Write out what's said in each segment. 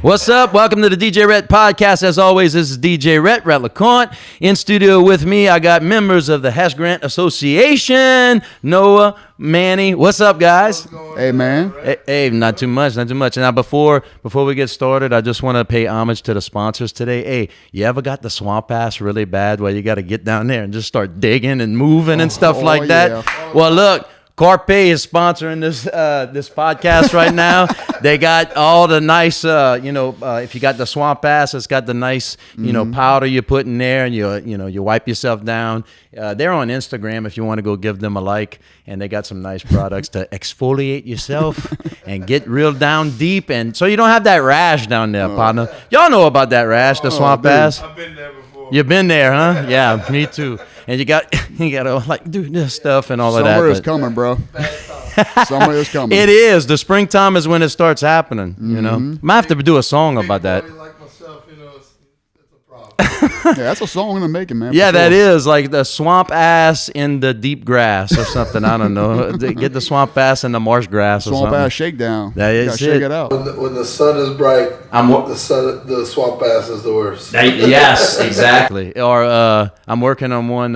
What's up? Welcome to the DJ Rhett podcast. As always, this is DJ Rhett LeCointe. In studio with me, I got members of the Hash Grant Association, Noah, Manny. What's up, guys? Hey, man. Hey, not too much. Now, before we get started, I just want to pay homage to the sponsors today. Hey, you ever got the swamp ass really bad where you got to get down there and just start digging and moving and stuff like that? Yeah. Well, look. Carpe is sponsoring this podcast right now. They got all the nice, if you got the swamp ass, it's got the nice, powder you put in there, and you wipe yourself down. They're on Instagram if you want to go give them a like, and they got some nice products to exfoliate yourself and get real down deep, and so you don't have that rash down there, partner. Y'all know about that rash, the swamp ass. I've been there before. You've been there, huh? Yeah, me too. And you got to like do this stuff and all of that. Summer is coming, bro. Summer is coming. It is. The springtime is when it starts happening. You know, might have to do a song about that. Like myself, it's a problem. Yeah, that's a song in the making, man. Yeah, that is like the swamp ass in the deep grass or something. I don't know. Get the swamp ass in the marsh grass or Swamp something. ass shakedown. That is you gotta shake it out. When the sun is bright, the swamp ass is the worst. Yes, exactly. Or I'm working on one.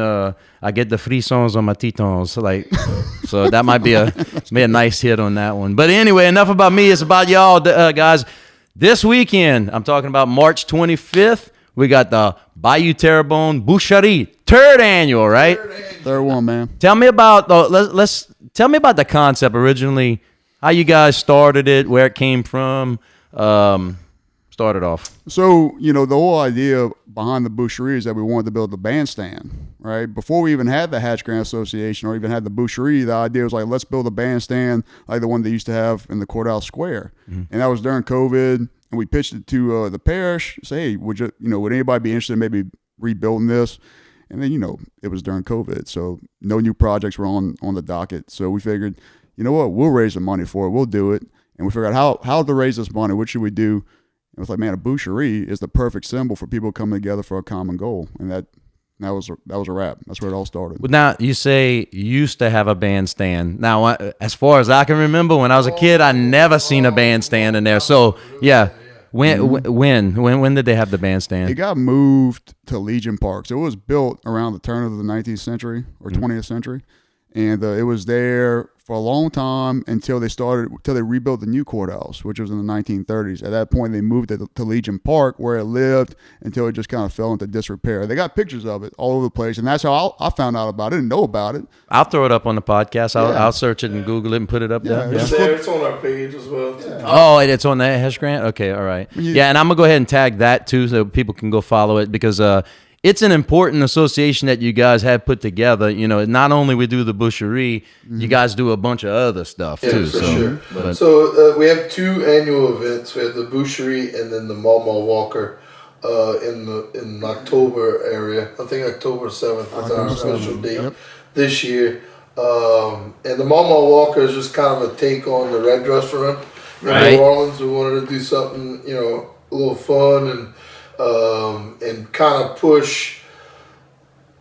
I get the frissons on my titons, so that might be a nice hit on that one. But anyway, enough about me. It's about y'all, guys. This weekend, I'm talking about March 25th. We got the Bayou Terrebonne Boucheire, third annual, right? Third one, man. Tell me about tell me about the concept originally. How you guys started it, where it came from. Started off. So, the whole idea behind the Boucherie is that we wanted to build the bandstand, right? Before we even had the Hatch Grant Association or even had the Boucherie, the idea was like, let's build a bandstand like the one they used to have in the courthouse square. And that was during COVID, and we pitched it to the parish, say, hey, would anybody be interested in maybe rebuilding this? And then, it was during COVID, so no new projects were on the docket. So we figured, you know what, we'll raise the money for it, we'll do it. And we figured out how to raise this money, what should we do? It was like, man, a boucherie is the perfect symbol for people coming together for a common goal, and that was a wrap. That's where it all started. Now, you say you used to have a bandstand. Now, as far as I can remember, when I was a kid, I never seen a bandstand in there. So, yeah, when did they have the bandstand? It got moved to Legion Park. So it was built around the turn of the 19th century or 20th century, and it was there for a long time until they rebuilt the new courthouse, which was in the 1930s. At that point, they moved it to Legion Park, where it lived until it just kind of fell into disrepair. They got pictures of it all over the place, and that's how I found out about it. I didn't know about it. I'll throw it up on the podcast. I'll search it and Google it and put it up there. It's there. It's on our page as well. Yeah. Oh, it's on that Hash Grant? Okay, all right. Yeah, and I'm going to go ahead and tag that too so people can go follow it because it's an important association that you guys have put together. Not only we do the Boucherie, you guys do a bunch of other stuff too. For sure. So we have two annual events. We have the Boucherie and then the Mama Walker in October area. I think October 7th is our official date this year. And the Mama Walker is just kind of a take on the Red Dress Run in New Orleans. We wanted to do something, a little fun and kind of push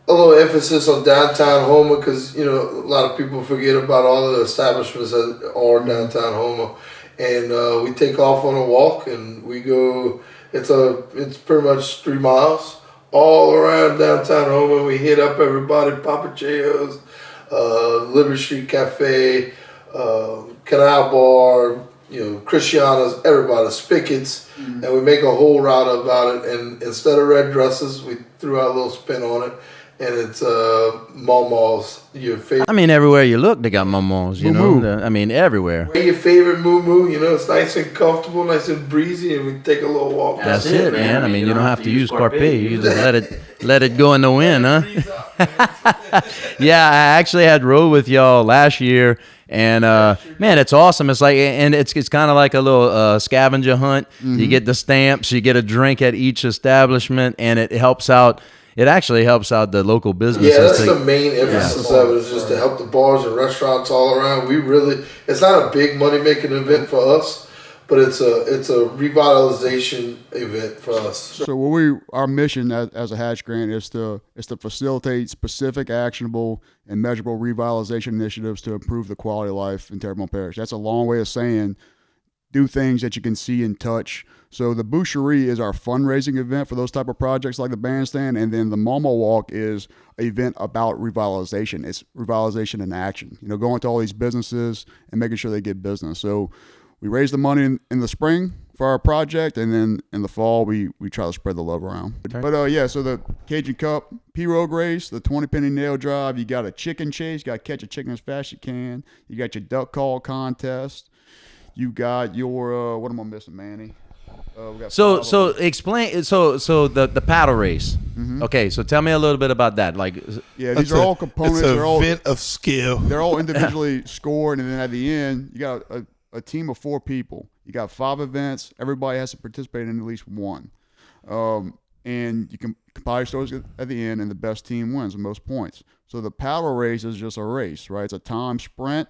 a little emphasis on downtown Houma because a lot of people forget about all the establishments that are downtown Houma, and we take off on a walk and we go. It's pretty much 3 miles all around downtown Houma. We hit up everybody, Papacheo's, Liberty Street Cafe, Canal Bar. Christiana's, everybody, Spickett's, and we make a whole route about it. And instead of red dresses, we threw out a little spin on it, and it's Mama's, your favorite. I mean, everywhere you look, they got Mama's, everywhere. Wear your favorite moo-moo, it's nice and comfortable, nice and breezy, and we take a little walk. That's it, man. I mean, you don't have to use Carpe. You just let it go in the wind, huh? Yeah, I actually had rode with y'all last year. And man, it's awesome. It's like, and it's kind of like a little scavenger hunt. You get the stamps, you get a drink at each establishment, and it helps out. It actually helps out the local businesses. Yeah, that's the main emphasis of it, is just to help the bars and restaurants all around. It's not a big money making event for us, but it's a revitalization event for us. So our mission as a Hatch Grant is to facilitate specific, actionable, and measurable revitalization initiatives to improve the quality of life in Terrebonne Parish. That's a long way of saying do things that you can see and touch. So the Boucherie is our fundraising event for those type of projects like the bandstand, and then the Momo Walk is an event about revitalization. It's revitalization in action. Going to all these businesses and making sure they get business. So we raise the money in the spring for our project, and then in the fall we try to spread the love around. Okay. But so the Cajun Cup P-Rogue race, the 20-penny nail drive, you got a chicken chase, you got to catch a chicken as fast as you can. You got your duck call contest. You got your what am I missing, Manny? So explain. So the paddle race. Mm-hmm. Okay, so tell me a little bit about that. These are all components. It's an they're all event of skill. They're all individually scored, and then at the end, you got a team of 4 people. You got 5 events. Everybody has to participate in at least one, and you can compile your scores at the end, and the best team wins the most points. So the paddle race is just a race, right? It's a time sprint.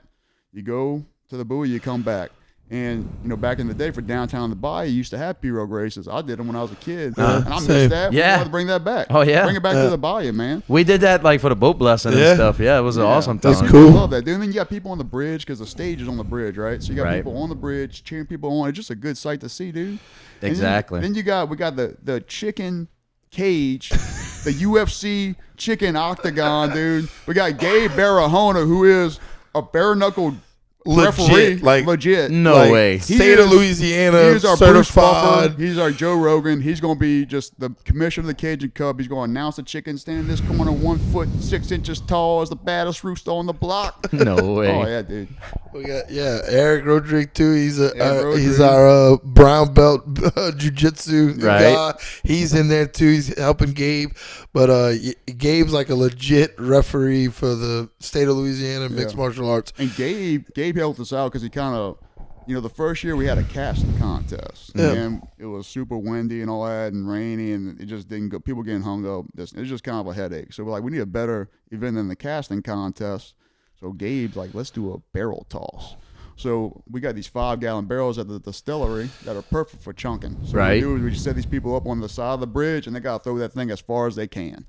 You go to the buoy, you come back. And, back in the day for downtown the Bayou, you used to have pirogue races. I did them when I was a kid. And I missed that. Yeah. We wanted to bring that back. Oh, yeah. Bring it back to the Bayou, man. We did that for the boat blessing and stuff. Yeah, it was an awesome time. That's cool. I love that, dude. And then you got people on the bridge because the stage is on the bridge, right? So you got people on the bridge cheering people on. It's just a good sight to see, dude. Exactly. Then we got the chicken cage, the UFC chicken octagon, dude. We got Gabe Barahona, who is a bare knuckle referee, legit. No way. State of Louisiana, he is our Bruce certified. Buffer. He's our Joe Rogan. He's going to be just the commissioner of the Cajun Cup. He's going to announce the chicken standing in this corner, 1 foot 6 inches tall, as the baddest rooster on the block. No way. Oh yeah, dude. We got Eric Roderick too. He's our brown belt jiu-jitsu guy. He's in there too. He's helping Gabe, but Gabe's like a legit referee for the state of Louisiana mixed martial arts. And Gabe helped us out because he kind of, the first year we had a casting contest, and it was super windy and all that, and rainy, and it just didn't go. People getting hung up. It was just kind of a headache. So we're like, we need a better event than the casting contest. So Gabe's like, let's do a barrel toss. So we got these 5-gallon barrels at the distillery that are perfect for chunking. So what we do is we just set these people up on the side of the bridge, and they got to throw that thing as far as they can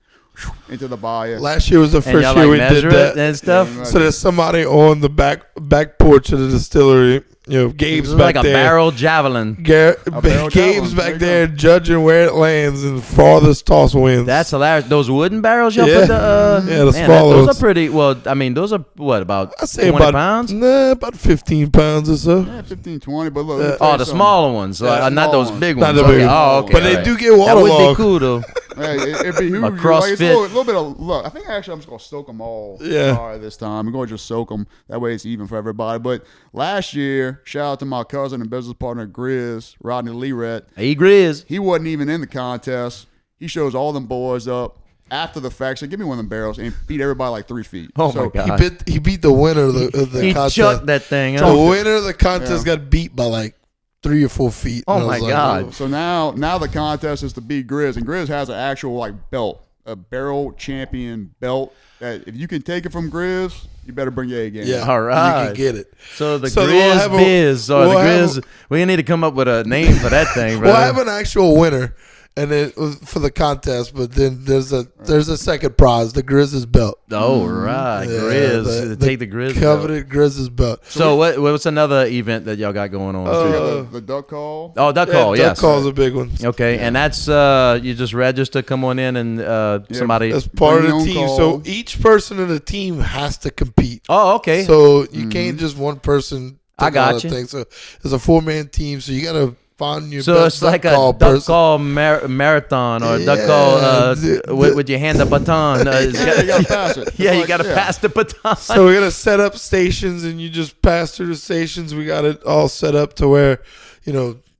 into the bayou. Last year was the first year we did that and stuff. Yeah, so there's somebody on the back porch of the distillery. Gabe's back like there. A barrel javelin. Gabe's back there judging where it lands, and farthest toss wins. That's hilarious. Those wooden barrels y'all put the smaller those ones. are pretty. Well, I mean, those are what about? I say 20 pounds. Nah, about 15 pounds or so. Yeah, 15, 20. But look, the smaller ones, not those big ones. Not the big ones. Oh, okay. But they do get waterlogged. That would be cool though. Hey, it'd be huge. CrossFit. It's a little bit of look. I think actually I'm just gonna soak them all. This time we're gonna just soak them. That way it's even for everybody. But last year, shout out to my cousin and business partner Grizz, Rodney Lirette. Hey, Grizz. He wasn't even in the contest. He shows all them boys up after the fact. So give me one of them barrels and beat everybody like 3 feet. Oh my God. He beat the winner of the contest. He chucked that thing. The winner of the contest got beat by like 3 or 4 feet. Oh my God. So now the contest is to beat Grizz, and Grizz has an actual belt, a barrel champion belt. That if you can take it from Grizz, you better bring your A game. Yeah, all right. You can get it. So the Grizz Biz or the Grizz, we need to come up with a name for that thing. We'll have an actual winner, and it was for the contest. But then there's a second prize, the Grizz's belt. Oh right, Grizz. Take the Grizz coveted Grizz's belt. So what's another event that y'all got going on? The duck call. Oh, duck call. Yes, duck call's a big one. Okay, and that's you just register, come on in, and somebody. That's part of the team. Call. So each person in the team has to compete. Oh, okay. So you can't just one person. I got you. Thing. So it's a 4-man team. So you got to find your. So best it's like duck a duck call marathon or a duck call with your hand the baton. You gotta pass it. Yeah, you got to pass the baton. So we're gonna set up stations, and you just pass through the stations. We got it all set up to where,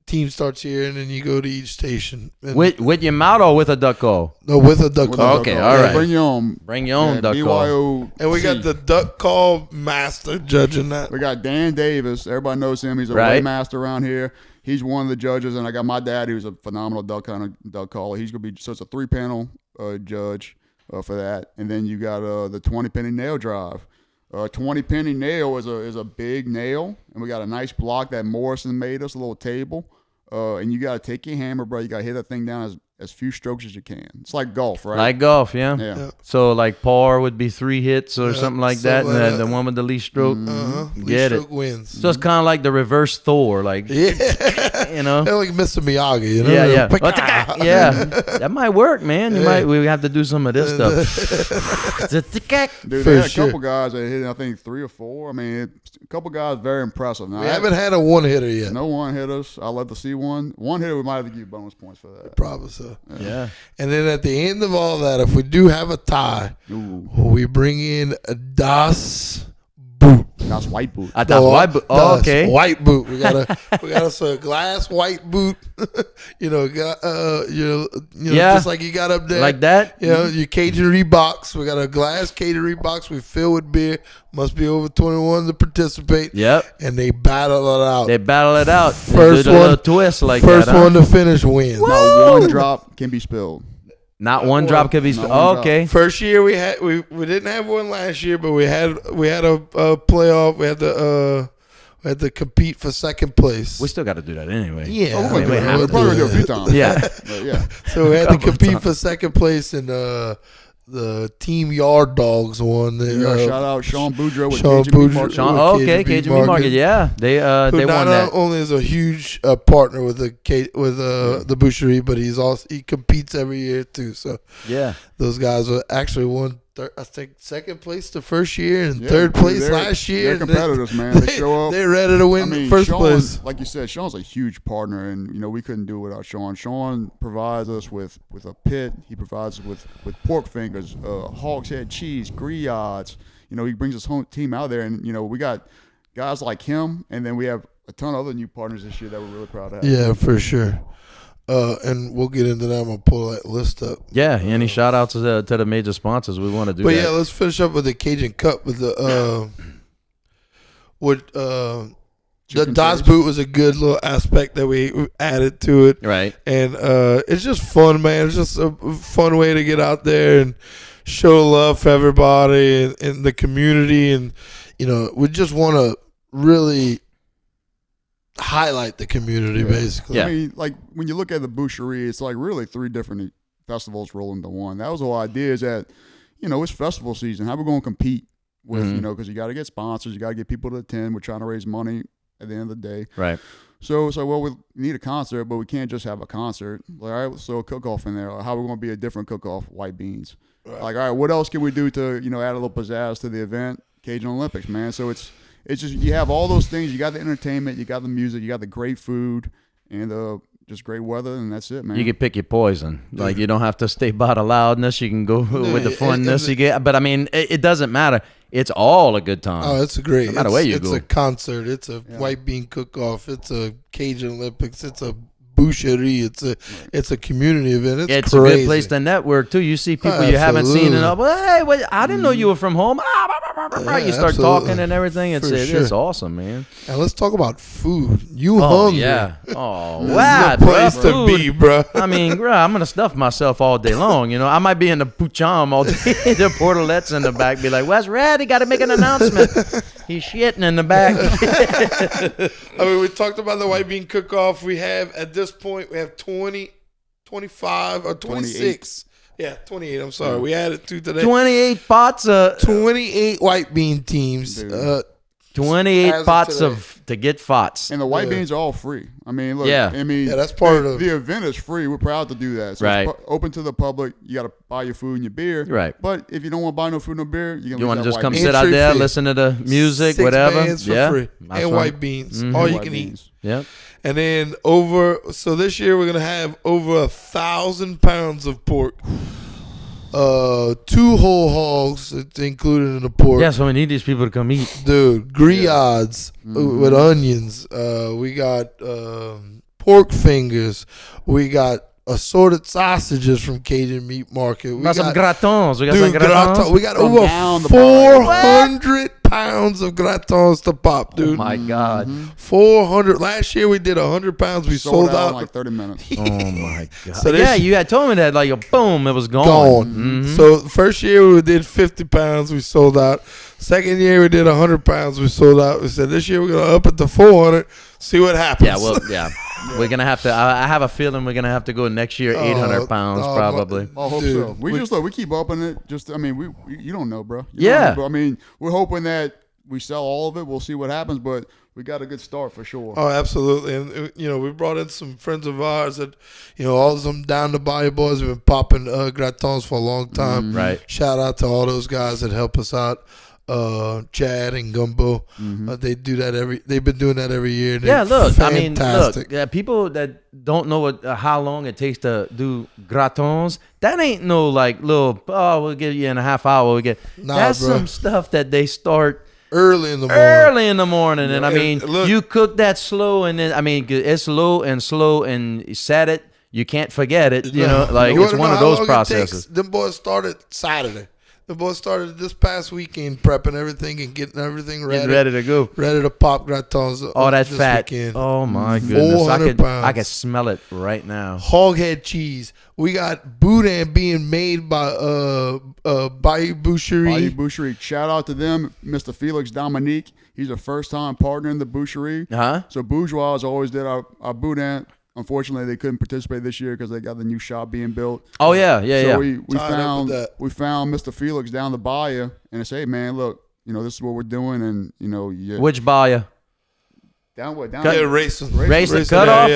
team starts here, and then you go to each station. With your mouth or with a duck call? No, with a duck call. Okay, all right. Bring your own. Bring your own duck call. And we got the duck call master judging that. We got Dan Davis. Everybody knows him. He's a way master around here. He's one of the judges, and I got my dad, who's a phenomenal duck caller. He's gonna be so it's a 3-panel judge for that, and then you got the 20-penny nail drive. 20-penny nail is a big nail, and we got a nice block that Morrison made us, a little table. And you got to take your hammer, bro. You got to hit that thing down as few strokes as you can. It's like golf, right? Like golf, yeah. Yeah. So like par would be 3 hits or something like that, something and like the that. one with the least stroke, Least get it. stroke wins. So it's kind of like the reverse Thor, like Yeah. you know. They're like Mr. Miyagi, you know? Yeah, yeah, Pika. yeah. That might work, man. We have to do some of this stuff. Dude, For they had a sure. couple guys that hit, I think, 3 or 4. I mean, a couple guys very impressive. Now, We haven't had a one hitter yet. no one hit us. I'd love to see one. One hitter, we might have to give bonus points for that. Probably so. Yeah. And then at the end of all that, if we do have a tie, Ooh, we bring in a Das Boot. that's white boot. I thought white boot. Oh, Das okay. White boot. We got us a glass white boot. You know, Yeah. just like you got up there. Like that. You know, your Cajun Reeboks. We got a glass Cajun Reeboks. We fill with beer. Must be over 21 to participate. Yep. And they battle it out. They battle it out. They First do the little one- twist like First that. Huh? one to finish wins. Not one drop can be spilled. Not one drop could be. Not one Oh, drop. okay. First year we didn't have one last year, but we had a playoff. We had to compete for second place. We still got to do that anyway. Yeah, Oh, we're we have probably to. going to do it a few times. Yeah. But yeah. so we had to Couple compete times. for second place, and the Team Yard Dogs won. Shout out Sean Boudreaux with Sean KGB Boudreaux. Market. Sean, With oh, okay, KGB KGB Market. Market. Yeah, they Who won not that. only is a huge partner with the Boucherie, but he competes every year too. So Yeah. those guys were actually won. I think second place the first year and Yeah, third place they're- last year. They're competitors, man. They show up. They're ready to win I mean, first Sean, place. like you said, Sean's a huge partner, and we couldn't do it without Sean. Sean provides us with a pit. He provides us with pork fingers, hog's head cheese, griots. He brings his whole team out there, and we got guys like him, and then we have a ton of other new partners this year that we're really proud of. Yeah, for sure. And we'll get into that. I'm gonna pull that list up. Yeah. Any shout outs to the major sponsors? We want to do But that. yeah, let's finish up with the Cajun Cup with the the Chicken Das taste. Boot was a good little aspect that we added to it. Right. And it's just fun, man. It's just a fun way to get out there and show love for everybody and the community. And, we just want to really highlight the community, basically. Yeah. I mean, like when you look at the Boucherie, it's like really 3 different festivals roll into one. That was the whole idea, is that it's festival season. How we going to compete with because you got to get sponsors, you got to get people to attend. We're trying to raise money at the end of the day. Right. So it's like, well, we need a concert, but we can't just have a concert. Like, all right, let's throw a cook-off in there. How are we going to be a different cook-off? White beans. Like, all right, what else can we do to add a little pizzazz to the event? Cajun Olympics, man. So it's just, you have all those things. You got the entertainment, you got the music, you got the great food, and just great weather, and that's it, man. You can pick your poison. Like, you don't have to stay by the loudness. You can go with the funness you get. But I mean, it doesn't matter. It's all a good time. Oh, it's a great. No matter where you go. It's a concert. It's a white bean cook-off. It's a Cajun Olympics. It's a boucherie. It's a community event. It's crazy. a good place to network too. You see people you haven't seen in hey, I didn't know you were from home. You start talking and everything. It's sure. awesome, man. And let's talk about food. You Oh hungry? yeah. Oh This wow, is the place bro. to be, bro. I mean, bro, I'm gonna stuff myself all day long. I might be in the pucham all day. The portalettes in the back be like, "Where's Rhett? He got to make an announcement. He's shitting in the back." I mean, we talked about the white bean cook-off. We have, at this point, we have 20, 25, or 26. Yeah, 28. I'm sorry. We added 2 today. 28 pots of 28 white bean teams. Dude. 28 As of pots today. to get FOTS. And the white beans are all free. I mean, look. Yeah. I mean, Yeah, that's part of the event is free. We're proud to do that. So Right. it's open to the public. You got to buy your food and your beer. Right. But if you don't want to buy no food, no beer, You want to just come beans. sit out Entry there, fee. listen to the music, 6 whatever. bands for Yeah, free. That's And right. white beans. Mhm. All you White can eat. beans. Yep. And then so this year we're going to have over 1,000 pounds of pork. 2 whole hogs, it's included in the pork. Yeah, so we need these people to come eat. Dude, griots with onions. We got pork fingers. We got assorted sausages from Cajun Meat Market. We got some gratons. We got dude, some gratons. gratin. We got From over down the 400 pounds of gratons to pop, Oh dude. my God. 400. Last year we did 100 pounds. We sold out. in like 30 minutes. Oh my God. So this- yeah, you had told me that like boom, it was gone. Gone. Mhm. So first year we did 50 pounds, we sold out. Second year we did 100 pounds, we sold out. We said this year we're gonna up it to 400, see what happens. Yeah, well, yeah. We're gonna have to. I have a feeling we're gonna have to go next year. 800 pounds probably. I hope so. We keep upping it. Just, I mean, you don't know, bro. You Yeah. don't know, bro. I mean, we're hoping that we sell all of it. We'll see what happens, but we got a good start for sure. Oh, absolutely. And, we brought in some friends of ours that, all of them down the Bayou boys have been popping gratons for a long time. Right. Shout out to all those guys that help us out. Chad and Gumbo, they've been doing that every year. Yeah, look, fantastic. People that don't know how long it takes to do gratons, that ain't no like little, we'll give you in a half hour. That's bro. some stuff that they start early in the morning. And I mean, you cook that slow, and then, I mean, it's slow and you set it. You can't forget it, it's one of those processes. Them boys started Saturday. The boys started this past weekend prepping everything and getting everything ready. Getting ready to go. Ready to pop gratons. All that fat. Weekend. Oh, my goodness. 400 pounds. I can smell it right now. Hoghead cheese. We got boudin being made by Bayou Boucherie. Bayou Boucherie. Shout out to them, Mr. Felix Dominique. He's a first-time partner in the boucherie. Uh-huh. So Bourgeois always did our boudin. Unfortunately, they couldn't participate this year because they got the new shop being built. Oh, yeah. So we found Mr. Felix down the bayou and I say, hey, man, look, this is what we're doing, and Which bayou? Down what? Down Racing. Cut off.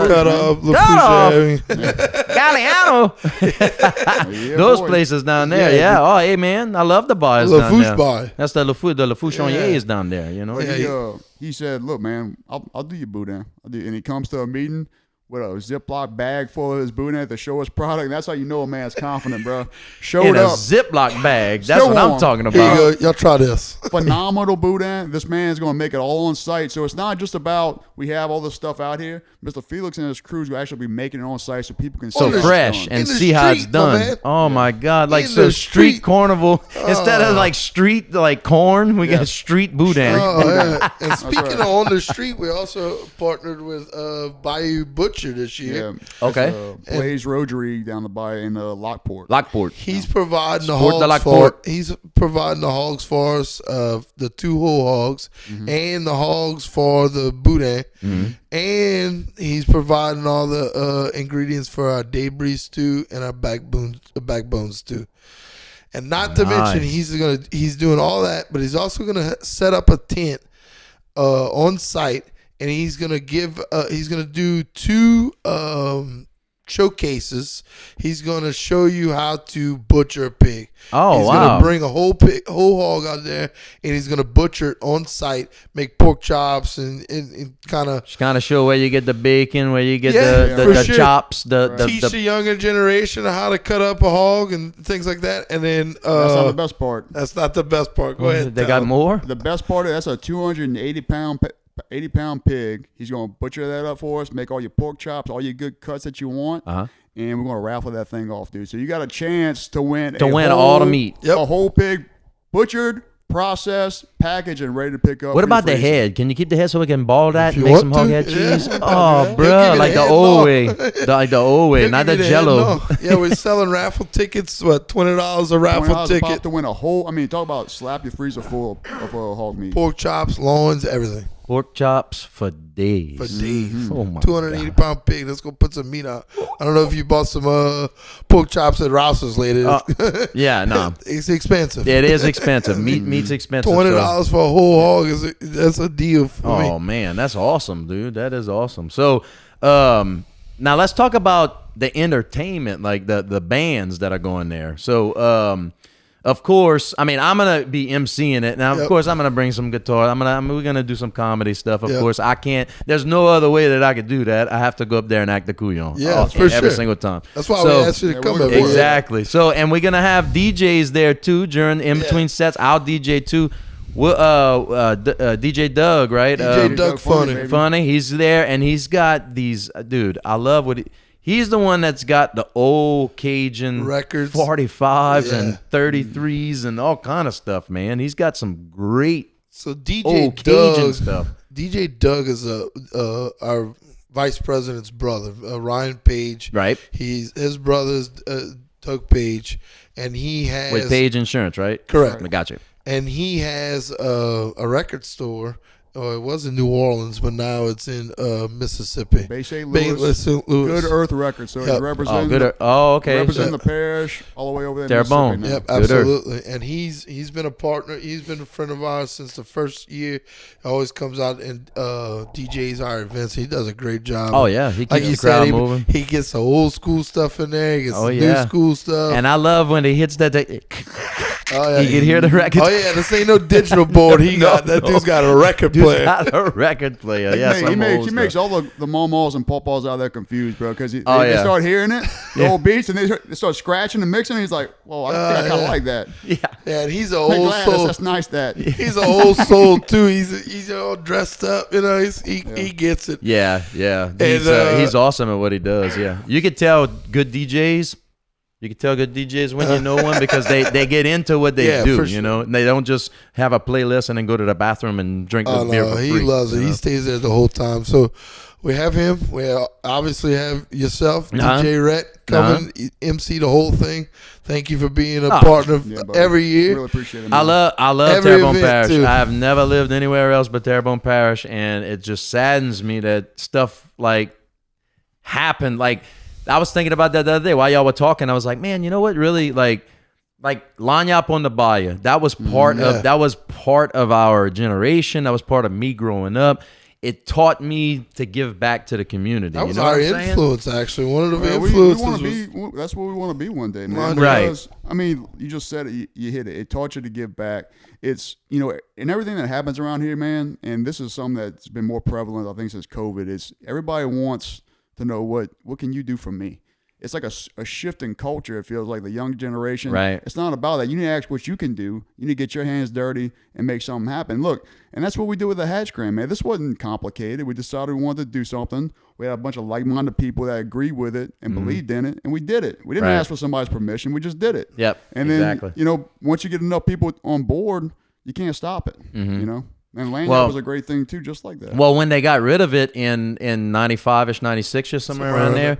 Cut off. Galliano. Those places down there. Yeah. Oh, hey, man, I love the bayous down there. Bay. That's the Lafouche is down there. He said, look, man, I'll do your boudin. And he comes to a meeting with a Ziploc bag full of his boudin to show us product. And that's how you know a man's confident, bro. Showed in a up. Ziploc bag. That's Still what I'm warm. talking Here about. you go. Y'all try this. Phenomenal boudin. This man's going to make it all on site. So it's not just about we have all this stuff out here. Mr. Felix and his crews will actually be making it on site so people can see So how it's fresh done. and In the see how it's street, my done. man. Oh my God! Like In so, the street street. carnival instead of like street like corn, we got street boudin. And speaking of on the street, we also partnered with Bayou Butcher this year. Yeah. Okay. Blaze Rodery down the bayou in Lockport. Lockport. He's providing the Sport de hogs Lockport. He's providing the hogs for us, the 2 whole hogs, and the hogs for the boudin, and he's providing all the ingredients for our debris stew and our backbone stew. And not to mention, he's doing all that, but he's also gonna set up a tent on site, and he's gonna do 2 showcases. He's gonna show you how to butcher a pig. Oh, he's wow. gonna bring a whole hog out there, and he's gonna butcher it on site, make pork chops, and kind of show where you get the bacon, where you get for the sure. chops, teach the younger generation how to cut up a hog and things like that. And then That's not the best part. That's not the best part. Go ahead. They got more. The best part that's a 80-pound pig. He's going to butcher that up for us, make all your pork chops, all your good cuts that you want, and we're going to raffle that thing off, dude. So you got a chance to win all the meat. A whole pig, butchered, processed, packaged, and ready to pick up. What about the head? Can you keep the head so we can ball that and you make some want hog to, head cheese? yeah. Oh, bro, like the old way, like the old way, not the Jello. Yeah, we're selling raffle tickets. What, $20 a raffle $20 ticket? to win a whole. I mean, talk about slap your freezer full of hog meat. Pork chops, loins, everything. Pork chops for days. Oh my 280-pound pig. Let's go put some meat out. I don't know if you bought some pork chops at Rouse's later. Yeah, no, It's expensive. it is expensive. Meat's expensive. $20 for a whole hog that's a deal for me. Oh man, that's awesome, dude. That is awesome. So, now let's talk about the entertainment, like the bands that are going there. So, of course, I mean, I'm gonna be emceeing it. Now, of course, I'm gonna bring some guitar. We're gonna do some comedy stuff. Of course, I can't. There's no other way that I could do that. I have to go up there and act the couillon. Yeah, for every sure. single time. That's why we asked you to come every Exactly. So, and we're gonna have DJs there too in between sets. I'll DJ too. DJ Doug, right? DJ Doug Funny. He's there, and he's got these. Dude, I love what he's the one that's got the old Cajun records, 45s and 33s and all kind of stuff, man. He's got some great DJ old Doug, Cajun stuff. DJ Doug is our vice president's brother, Ryan Page. Right. His brother's Doug Page, and he has with Page Insurance, right? Correct. I got you. And he has a record store Oh, it was in New Orleans, but now it's in Mississippi. Bay St. Louis. St. Louis. Good Earth record. So Yep. he represents Okay. represent the parish all the way over there. Terrebonne. Mississippi now. Yep, absolutely. And he's been a partner. He's been a friend of ours since the first year. He always comes out and DJs our events. He does a great job. Oh yeah, he keeps like the you crowd said, moving. he gets the old school stuff in there. He gets the new yeah. school stuff. And I love when he hits that. Oh, yeah. You can hear the record. Oh yeah, this ain't no digital board. He got that dude's got a record Dude's player. got a record player. Yeah, He makes all the mom-alls and pawpaws out there confused, bro, because they start hearing it, the old beats, and they start scratching and mixing. And he's like, "Well, I think I kind of like that." Yeah. Yeah, and he's an old Hey, soul. That's nice. That He's an old soul too. He's all dressed up. You know, he gets it. Yeah. He's awesome at what he does. Yeah, you could tell good DJs. You can tell good DJs when you know one because they get into what they do, you know. And they don't just have a playlist and then go to the bathroom and drink the beer for free. He loves it. He stays there the whole time. So we have him. We obviously have yourself, DJ Rhett, coming, MC the whole thing. Thank you for being a partner every year. Really appreciate it, man. I love Terrebonne Parish. Too. I have never lived anywhere else but Terrebonne Parish, and it just saddens me that stuff like happened. Like, I was thinking about that the other day while y'all were talking. I was like, man, you know what? Really, like Lanyap on the Bayou. That was part of our generation. That was part of me growing up. It taught me to give back to the community. That was you know our influence, actually. One of the influences. That's what we want to be one day, man. Right. Because, I mean, you just said it. You hit it. It taught you to give back. It's, you know, and everything that happens around here, man, and this is something that's been more prevalent, I think, since COVID, is everybody wants to know what can you do for me. It's like a shift in culture. It feels like the young generation. Right. It's not about that. You need to ask what you can do. You need to get your hands dirty and make something happen. Look, and that's what we do with the Hatch Grant, man. This wasn't complicated. We decided we wanted to do something. We had a bunch of like-minded people that agreed with it and believed in it, and we did it. We didn't ask for somebody's permission. We just did it. Yep. And then, you know, once you get enough people on board, you can't stop it. You know. And Lanyap was a great thing too, just like that. Well, when they got rid of it in 95-ish, 96 or somewhere around there,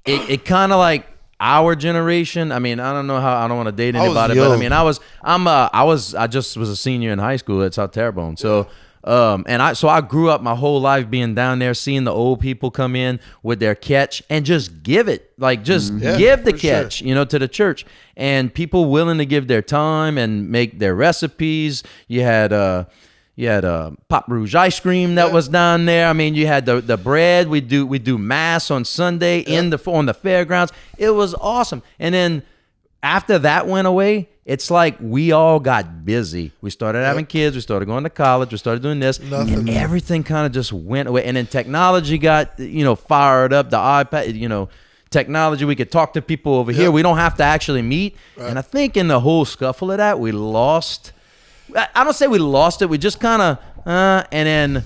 it kind of like our generation. I mean, I don't know how. I don't want to date anybody, but I mean, I just was a senior in high school at South Terrebonne, so. I grew up my whole life being down there, seeing the old people come in with their catch and just give it, like just give the catch, you know, to the church, and people willing to give their time and make their recipes. You had Pop Rouge ice cream that was down there. I mean, you had the bread. We do mass on Sunday on the fairgrounds. It was awesome. And then after that went away, it's like we all got busy. We started having kids. We started going to college. We started doing this. And everything kind of just went away. And then technology got, you know, fired up. The iPad, you know, technology. We could talk to people over here. We don't have to actually meet. Right. And I think in the whole scuffle of that, we lost. I don't say we lost it. We just kind of, and then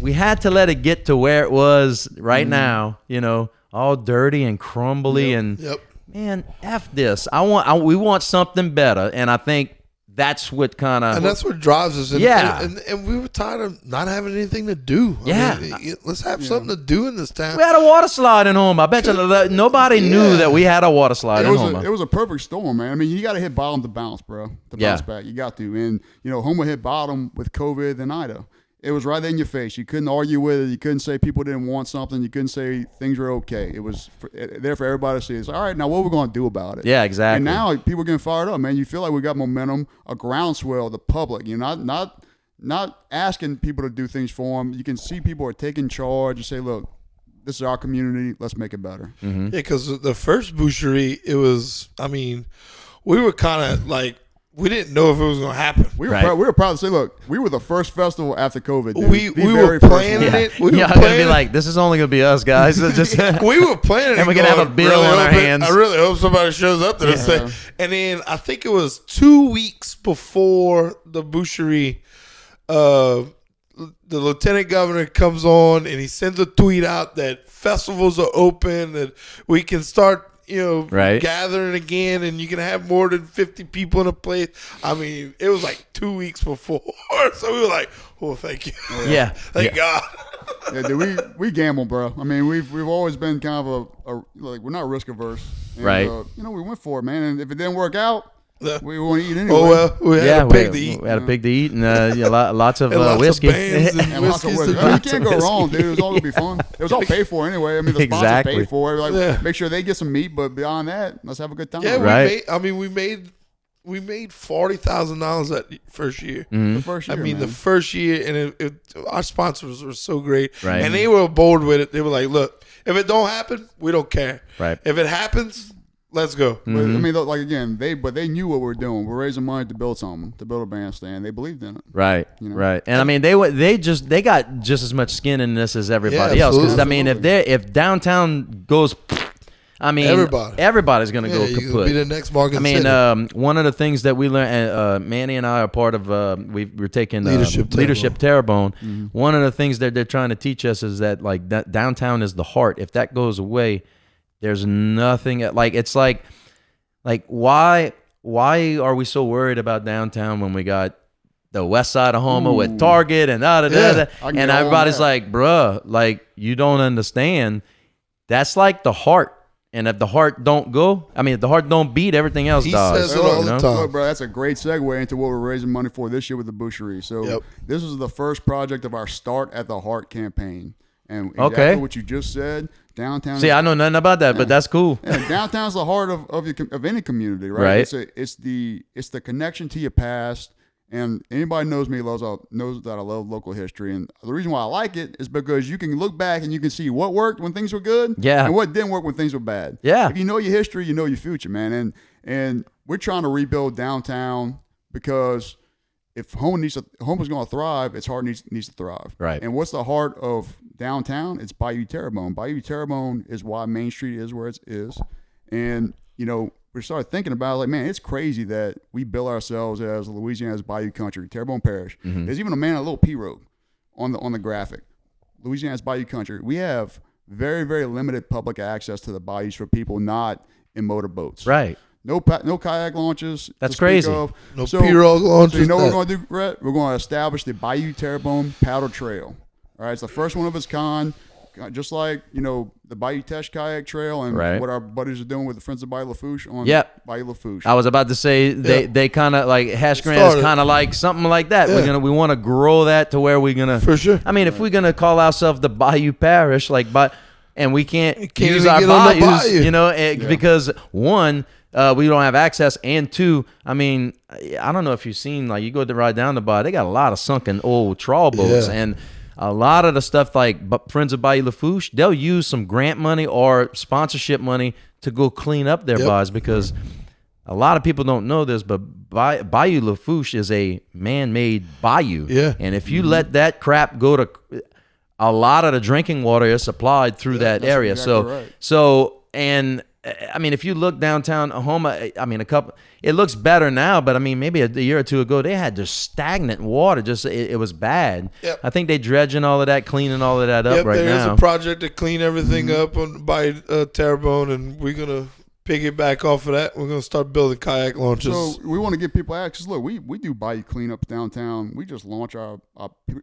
we had to let it get to where it was right now, you know, all dirty and crumbly and. Man, F this. We want something better, and I think that's what kind of... And that's what drives us. And we were tired of not having anything to do. I mean, let's have something to do in this town. We had a water slide in Houma. I bet you nobody knew that we had a water slide in Houma. It was a perfect storm, man. I mean, you got to hit bottom to bounce, bro. To bounce back. You got to. And, you know, Houma hit bottom with COVID and Ida. It was right in your face. You couldn't argue with it. You couldn't say people didn't want something. You couldn't say things were okay. It was there for everybody to see. It's like, all right, now what are we going to do about it? Yeah, exactly. And now people are getting fired up, man. You feel like we got momentum, a groundswell, the public. You're not asking people to do things for them. You can see people are taking charge and say, look, this is our community. Let's make it better. Yeah, because the first boucherie, it was, I mean, we were kind of like, we didn't know if it was going to happen. We were proud to say, look, we were the first festival after COVID. Dude. We were planning it. We were going to be like, this is only going to be us, guys. Just we were planning it. And we're going to have a bill on our hands. I really hope somebody shows up to this thing. And then I think it was 2 weeks before the boucherie, the lieutenant governor comes on and he sends a tweet out that festivals are open, that we can start, you know, gathering again, and you can have more than 50 people in a place. I mean, it was like 2 weeks before, so we were like, "Oh, thank you, thank God." Yeah, dude, we gamble, bro. I mean, we've always been kind of a like we're not risk averse, and, right? You know, we went for it, man. And if it didn't work out, We want to eat anyway. Oh well, we had a pig to eat. We had a pig to eat, and lots of lots whiskey. Of bands and lots of whiskey. You can't go wrong, dude. It was all gonna be fun. It was all paid for anyway. I mean, the sponsor paid for it. Like, make sure they get some meat, but beyond that, let's have a good time. Yeah, right. we made $40,000 that first year. The first year. The first year, and our sponsors were so great, right. And they were bold with it. They were like, "Look, if it don't happen, we don't care. Right. If it happens, let's go." But, I mean, like again, they knew what we were doing. We're raising money to build something, to build a bandstand. They believed in it. Right, you know? right. And I mean, they got just as much skin in this as everybody else. Because I mean, if downtown goes, I mean, everybody's going to go kaput. Be the next Morgan I mean, City. one of the things that we learned, Manny and I are part of. We're taking Leadership Terrebonne. Mm-hmm. One of the things that they're trying to teach us is that that downtown is the heart. If that goes away, there's nothing it's like why are we so worried about downtown when we got the west side of Houma with Target and and everybody's like, bruh, like, you don't understand. That's like the heart. And if the heart don't go, if the heart don't beat, everything else dies. Says it all the time. Look, bro, that's a great segue into what we're raising money for this year with the Boucherie. So this is the first project of our Start at the Heart campaign. And exactly what you just said, downtown. See, I know nothing about that, but that's cool. Yeah, downtown's the heart of any community, right? It's the connection to your past. And anybody knows me knows that I love local history. And the reason why I like it is because you can look back and you can see what worked when things were good, and what didn't work when things were bad. Yeah. If you know your history, you know your future, man. And we're trying to rebuild downtown because if Homa's going to thrive, its heart needs to thrive. Right. And what's the heart of downtown? It's Bayou Terrebonne. Bayou Terrebonne is why Main Street is where it is. And, we started thinking about it, like, man, it's crazy that we bill ourselves as Louisiana's Bayou Country, Terrebonne Parish. Mm-hmm. There's even a man, a little pirogue on the graphic. Louisiana's Bayou Country. We have very, very limited public access to the bayous for people not in motorboats. Right. No kayak launches. That's crazy. No pirogue launches. So you know what we're going to do, Rhett? We're going to establish the Bayou Terrebonne Paddle Trail. All right, it's the first one of its kind. Just like, the Bayou Teche Kayak Trail and what our buddies are doing with the Friends of Bayou Lafourche on Bayou Lafourche. I was about to say they kind of like Hash Grant is kind of like something like that. Yeah. We want to grow that to where we're gonna for sure. I mean, if we're gonna call ourselves the Bayou Parish, and we can't use even our get on the bayous, because one, we don't have access, and two, I mean, I don't know if you've seen, you go to ride down the bayou, they got a lot of sunken old trawl boats, and a lot of the stuff like Friends of Bayou Lafourche, they'll use some grant money or sponsorship money to go clean up their bayous, because a lot of people don't know this, but Bayou Lafourche is a man-made bayou. Yeah. And if you let that crap go to, a lot of the drinking water is supplied through that area. Exactly If you look downtown Houma, it looks better now, but maybe a year or two ago, they had just stagnant water. It was bad. Yep. I think they dredging all of that, cleaning all of that up right now. There's a project to clean everything up by Terrebonne, and we're going to piggyback off of that. We're going to start building kayak launches. So we want to give people access. Look, we do bayou cleanups downtown. We just launch our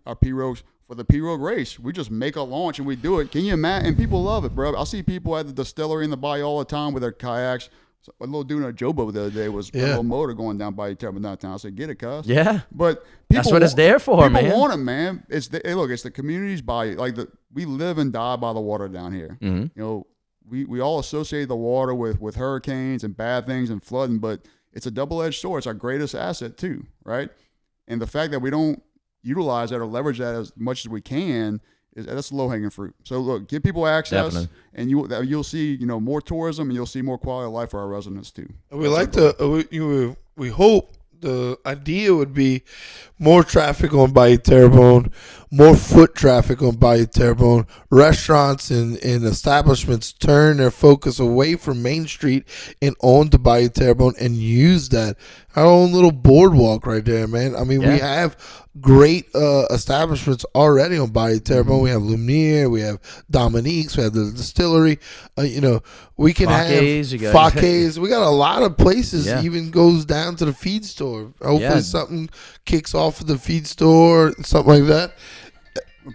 pirogues. For the pirogue race, we just make a launch and we do it. Can you imagine? And people love it, bro. I see people at the distillery in the bayou all the time with their kayaks. So a little dude in a jobo the other day was a little motor going down Bayou Terrebonne downtown. I said, get it, cuz. Yeah. But that's what it's there for, man. People want it, man. It's the community's bayou. We live and die by the water down here. Mm-hmm. We all associate the water with hurricanes and bad things and flooding, but it's a double-edged sword. It's our greatest asset too, right? And the fact that we don't utilize that or leverage that as much as we can that's low-hanging fruit. So look, give people access. Definitely. And you'll see more tourism, and you'll see more quality of life for our residents too. We we hope the idea would be more traffic on Bayou Terrebonne, more foot traffic on Bayou Terrebonne. Restaurants and establishments turn their focus away from Main Street and onto Bayou Terrebonne and use that. Our own little boardwalk right there, man. We have great establishments already on Bayou Terrebonne. We have Lumiere, we have Dominique's, we have the distillery. We can Fake's, have Fake's. We got a lot of places. Even goes down to the feed store. Hopefully something kicks off at the feed store, something like that.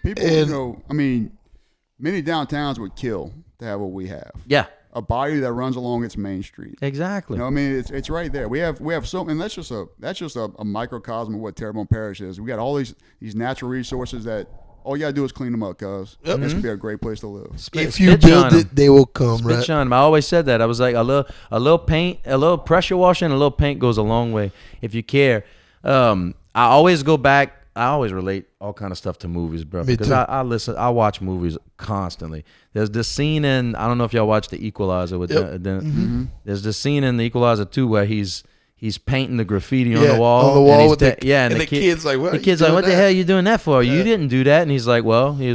People, many downtowns would kill to have what we have. Yeah. a bayou that runs along its main street. Exactly. You know, I mean, it's right there. We have so, and that's just a microcosm of what Terrebonne Parish is. We got all these natural resources that all you gotta do is clean them up, cuz this would be a great place to live. If you build it, they will come. Right? I always said that. I was like, a little paint, a little pressure washing, a little paint goes a long way if you care. I always go back. I always relate all kind of stuff to movies, bro. Me because too. I watch movies constantly. There's this scene in, I don't know if y'all watched The Equalizer with there's this scene in The Equalizer 2 where he's painting the graffiti on the wall. On the wall with the kid's like, what? The kid's like, what the hell are you doing that for? Yeah. You didn't do that. And he was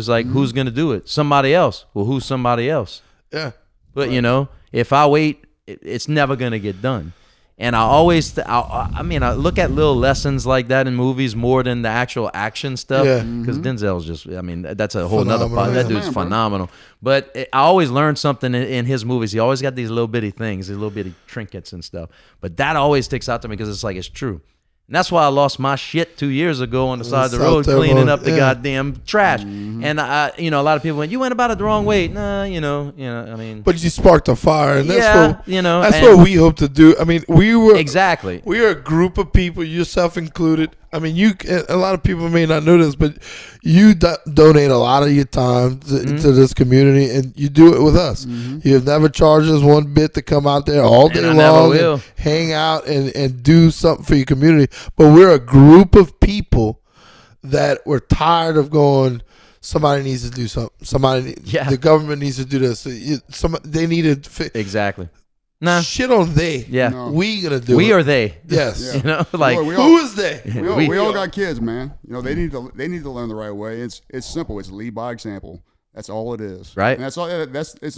like, who's gonna do it? Somebody else. Well, who's somebody else? Yeah. But you know, if I wait, it's never gonna get done. And I always, I look at little lessons like that in movies more than the actual action stuff. Yeah. Because Denzel's just, that's a whole nother Phenomenal. part. That dude's phenomenal. But I always learn something in his movies. He always got these little bitty things, these little bitty trinkets and stuff. But that always sticks out to me because it's like, it's true. And that's why I lost my shit 2 years ago on the side of the road cleaning up the goddamn trash. And a lot of people went, you went about it the wrong way. Nah, I mean. But you sparked a fire, and that's what we hope to do. I mean, we are a group of people, yourself included. I mean, a lot of people may not know this, but you donate a lot of your time to this community, and you do it with us. You have never charged us one bit to come out there all day long and hang out and do something for your community. But we're a group of people that we're tired of going, somebody needs to do something. The government needs to do this. They need to Exactly. Nah. Shit on they. Yeah. No. We gonna do it. We are they. Yes. Yeah. Who is they? We all got kids, man. They need to learn the right way. It's simple. It's lead by example. That's all it is. Right. And that's all. It's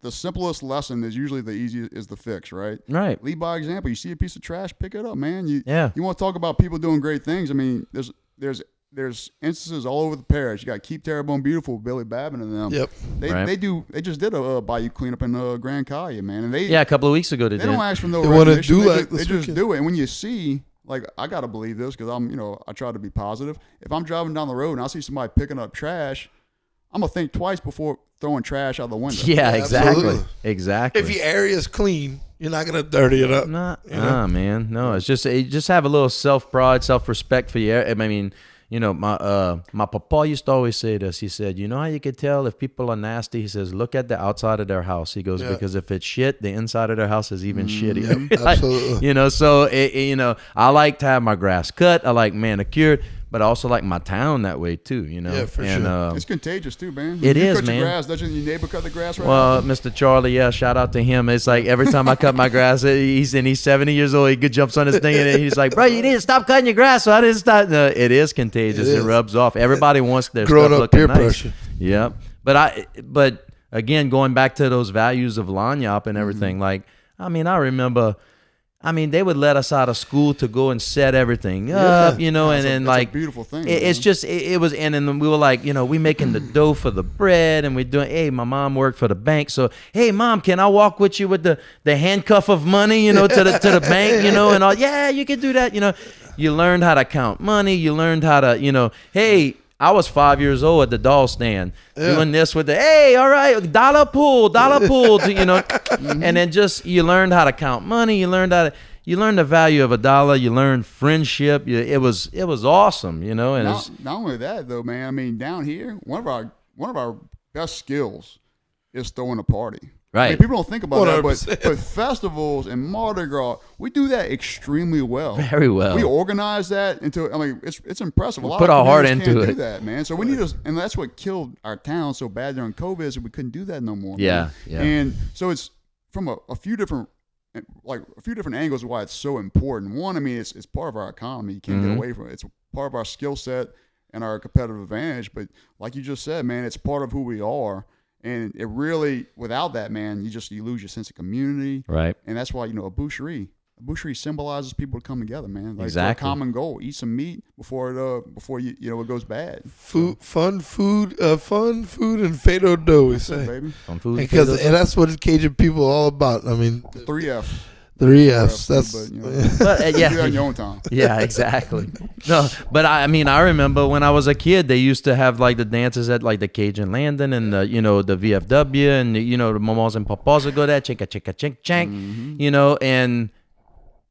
the simplest lesson is usually the easiest is the fix. Right. Right. Lead by example. You see a piece of trash, pick it up, man. You want to talk about people doing great things. I mean, there's instances all over the parish. You got Keep Terrebonne Beautiful, Billy Babin and them. Yep. They just did a bayou cleanup in Grand Calia, man. And a couple of weeks ago they don't ask for no recognition. They just do it. And when you see, like, I gotta believe this because I try to be positive. If I'm driving down the road and I see somebody picking up trash, I'm gonna think twice before throwing trash out the window. Yeah, exactly. Absolutely. Exactly. If your area's clean, you're not gonna dirty it up. Nah, man. No, it's just have a little self-pride, self-respect for your. I mean. My papa used to always say this. He said, you know how you could tell if people are nasty? He says, look at the outside of their house. He goes, because if it's shit, the inside of their house is even shittier. Absolutely. So, I like to have my grass cut. I like manicured, but I also like my town that way too, Yeah, for sure. It's contagious too, man. It you is, cut man. Your grass, doesn't your neighbor cut the grass right Well, now? Mr. Charlie, shout out to him. It's like every time I cut my grass, he's 70 years old. He jumps on his thing and he's like, bro, you need to stop cutting your grass. So I didn't stop. No, it is contagious. It rubs off. Everybody wants their growing stuff up peer looking nice. pressure. Yeah. But again, going back to those values of lanyap and everything, I remember, they would let us out of school to go and set everything up, and then that's a beautiful thing. It's just, it was, and then we were like, we making the dough for the bread and we're doing, hey, my mom worked for the bank. So, hey, mom, can I walk with you with the handcuff of money, to the bank, and all? Yeah, you can do that. You learned how to count money. You learned how to, hey, I was 5 years old at the doll stand doing this with hey, all right, dollar pool, and then just you learned how to count money. You learned the value of $1. You learned friendship. It was awesome, And not only that though, man. I mean, down here, one of our best skills is throwing a party. Right. I mean, people don't think about 100%. that, but festivals and Mardi Gras, we do that extremely well. Very well. We organize that into. It's impressive. A lot put of our heart communities into can't it. do that, man. So we need to, and that's what killed our town so bad during COVID is that we couldn't do that no more. Yeah, man. yeah. And so it's from a few different angles why it's so important. One, it's part of our economy. You can't get away from it. It's part of our skill set and our competitive advantage. But like you just said, man, it's part of who we are. And it really, without that, man, you lose your sense of community. Right. And that's why, a boucherie symbolizes people to come together, man. Like exactly. For a common goal. Eat some meat before it goes bad. Fun food, and fado dough, we say. Baby. Fun food, and that's what Cajun people are all about. I mean, The 3 F. 3 Fs. That's but, you know, But, you do that in your own time. Yeah, exactly. No, but I mean, I remember when I was a kid, they used to have like the dances at like the Cajun Landing and the, you know, the VFW and, you know, the momos and papas would go there, chicka, chicka, chink, chank, you know, and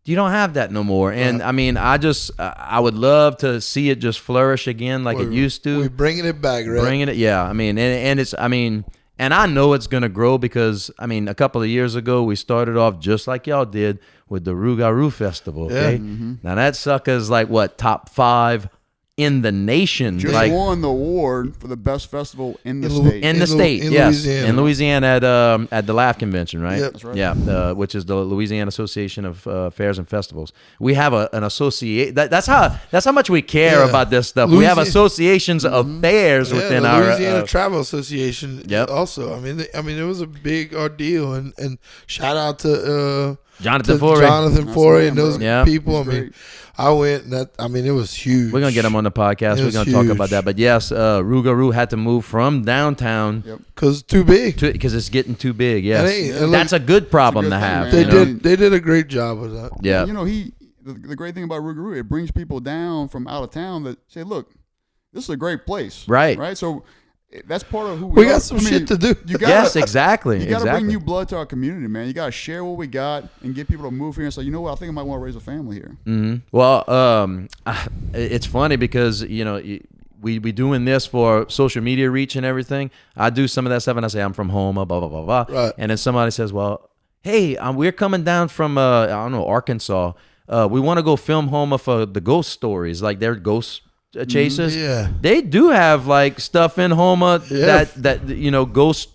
you don't have that no more. And I mean, I would love to see it just flourish again like it used to. We're bringing it back, right? Bringing it, yeah. I mean, and it's, I mean, and I know it's going to grow because, I mean, a couple of years ago, we started off just like y'all did with the Rougarou Festival, okay? Yeah. Now, that sucker's like, what, top 5 in the nation? Just like, won the award for the best festival in the state. in the state, in yes. Louisiana. In Louisiana at the Laugh Convention, right? Yep. That's right. Yeah, which is the Louisiana Association of Fairs and Festivals. We have an associate. That's how much we care about this stuff. We have associations of fairs within the our Louisiana Travel Association. Yep. Also, I mean, it was a big ordeal, and shout out to Jonathan Forey. And those people. I mean, I went. It was huge. We're gonna get him on the podcast. We're gonna talk about that. But yes, Rougarou had to move from downtown because too big. Because it's getting too big. Yes, and that's a good problem to have. They did a great job with that. Yeah, you know, the great thing about Rougarou, it brings people down from out of town that say, "Look, this is a great place." Right. So that's part of who we got some shit to do. Yes, exactly. You got to bring new blood to our community, man. You got to share what we got and get people to move here and say, you know what, I think I might want to raise a family here. Mm-hmm. Well, it's funny because, you know, we doing this for social media reach and everything. I do some of that stuff and I say I'm from Houma, blah, blah, blah, blah. Right. And then somebody says, well, hey, we're coming down from, I don't know, Arkansas. We want to go film Houma for the ghost stories, like their ghost chasers. Yeah, they do have like stuff in Houma that you know, ghost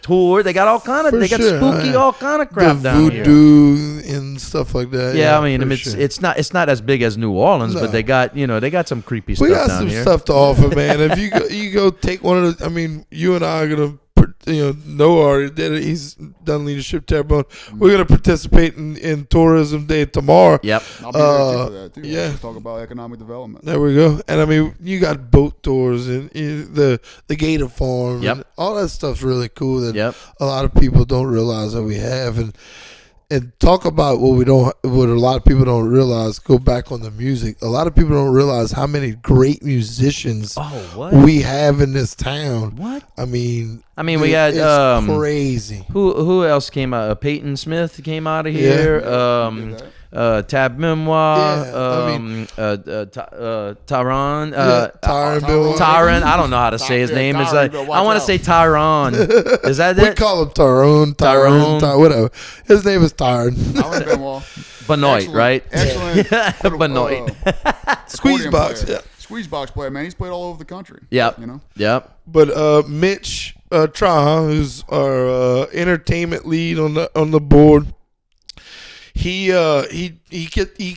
tour. They got all kind of got spooky all kind of crap down here. Voodoo and stuff like that. Yeah, I mean it's not as big as New Orleans, but they got some creepy stuff down here. We got some stuff to offer, man. If you go take one of the, I mean, you and I are gonna. Noah he's done leadership Terrebonne. We're gonna participate in tourism day tomorrow. Yep. I'll be there for that too. Yeah. Let's talk about economic development. There we go. And I mean, you got boat tours and the Gator Farm. Yep. And all that stuff's really cool that a lot of people don't realize that we have. And talk about what a lot of people don't realize. Go back on the music. A lot of people don't realize how many great musicians we have in this town. What? I mean, we got it's crazy. Who else came out? Peyton Smith came out of here. Tab Memoir. Tyron. Tyron. I don't know how to say his name. It's like I want to say Tyron. Is that we it? call him Tyrone, whatever. His name is Tyron. Benoit, right? Excellent. Benoit. Squeezebox, Squeezebox player, man. He's played all over the country. Yep. You know. Yep. But Mitch Traha, who's our entertainment lead on the board, he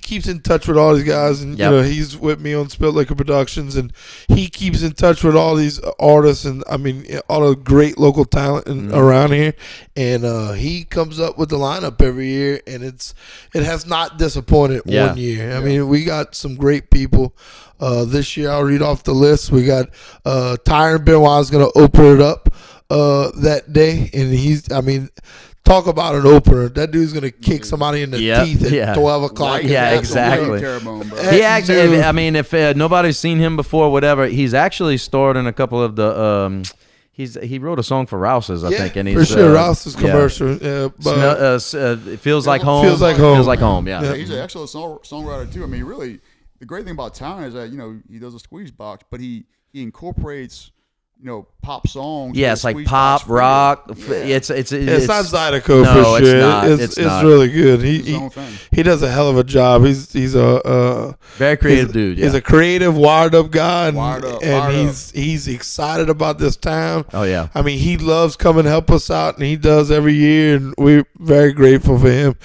keeps in touch with all these guys, and you know, he's with me on Spilled Liquor Productions, and he keeps in touch with all these artists, and I mean all the great local talent around here, and he comes up with the lineup every year, and it has not disappointed one year. I mean, we got some great people. This year, I'll read off the list. We got Tyron Benoit is going to open it up that day, and talk about an opener. That dude's going to kick somebody in the teeth at 12 o'clock. Yeah, exactly. He actually, I mean, if nobody's seen him before, whatever, he's actually starred in a couple of the. He wrote a song for Rouse's, I think, and he's for sure Rouse's commercial. It feels like home. Feels like home. Feels like home. Yeah. He's an excellent songwriter too. I mean, really, the great thing about Tyron is that he does a squeeze box, but he incorporates pop songs. Yeah, it's like pop, rock. Yeah. It's not Zydeco for sure. It's really good. He does a hell of a job. He's a very creative dude. Yeah. He's a creative, wired up guy, and he's excited about this town. Oh yeah. I mean, he loves coming to help us out, and he does every year, and we're very grateful for him.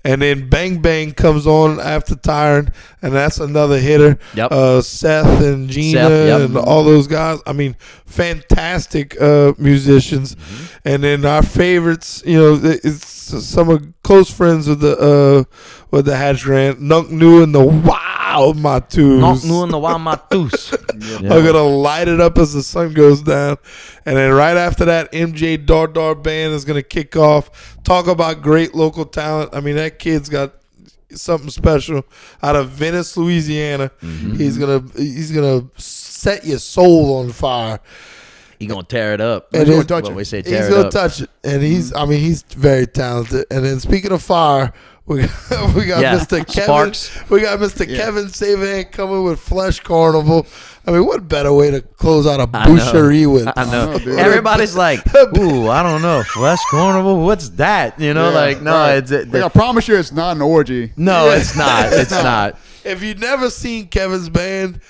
And then Bang Bang comes on after Tyron, and that's another hitter. Yep. Seth and Gina and all those guys. I mean, fantastic musicians. And then our favorites, it's some of close friends with the Hatch Grant, Nunk New and the Wild Matus. Not knowing the Matus. I'm gonna light it up as the sun goes down, and then right after that, MJ Dar Band is gonna kick off. Talk about great local talent. I mean, that kid's got something special out of Venice, Louisiana. He's gonna set your soul on fire. He's gonna tear it up. And he's gonna touch it. We say He's tear it gonna up. touch it, and he's very talented. And then speaking of fire, we got Mr. Kevin. Sparks. We got Mr. Kevin Savan coming with Flesh Carnival. I mean, what better way to close out a boucherie with? I know. Oh, dude. Everybody's like, ooh, I don't know. Flesh Carnival? What's that? You know, Like, I promise you, it's not an orgy. No, it's not. It's not. If you've never seen Kevin's band,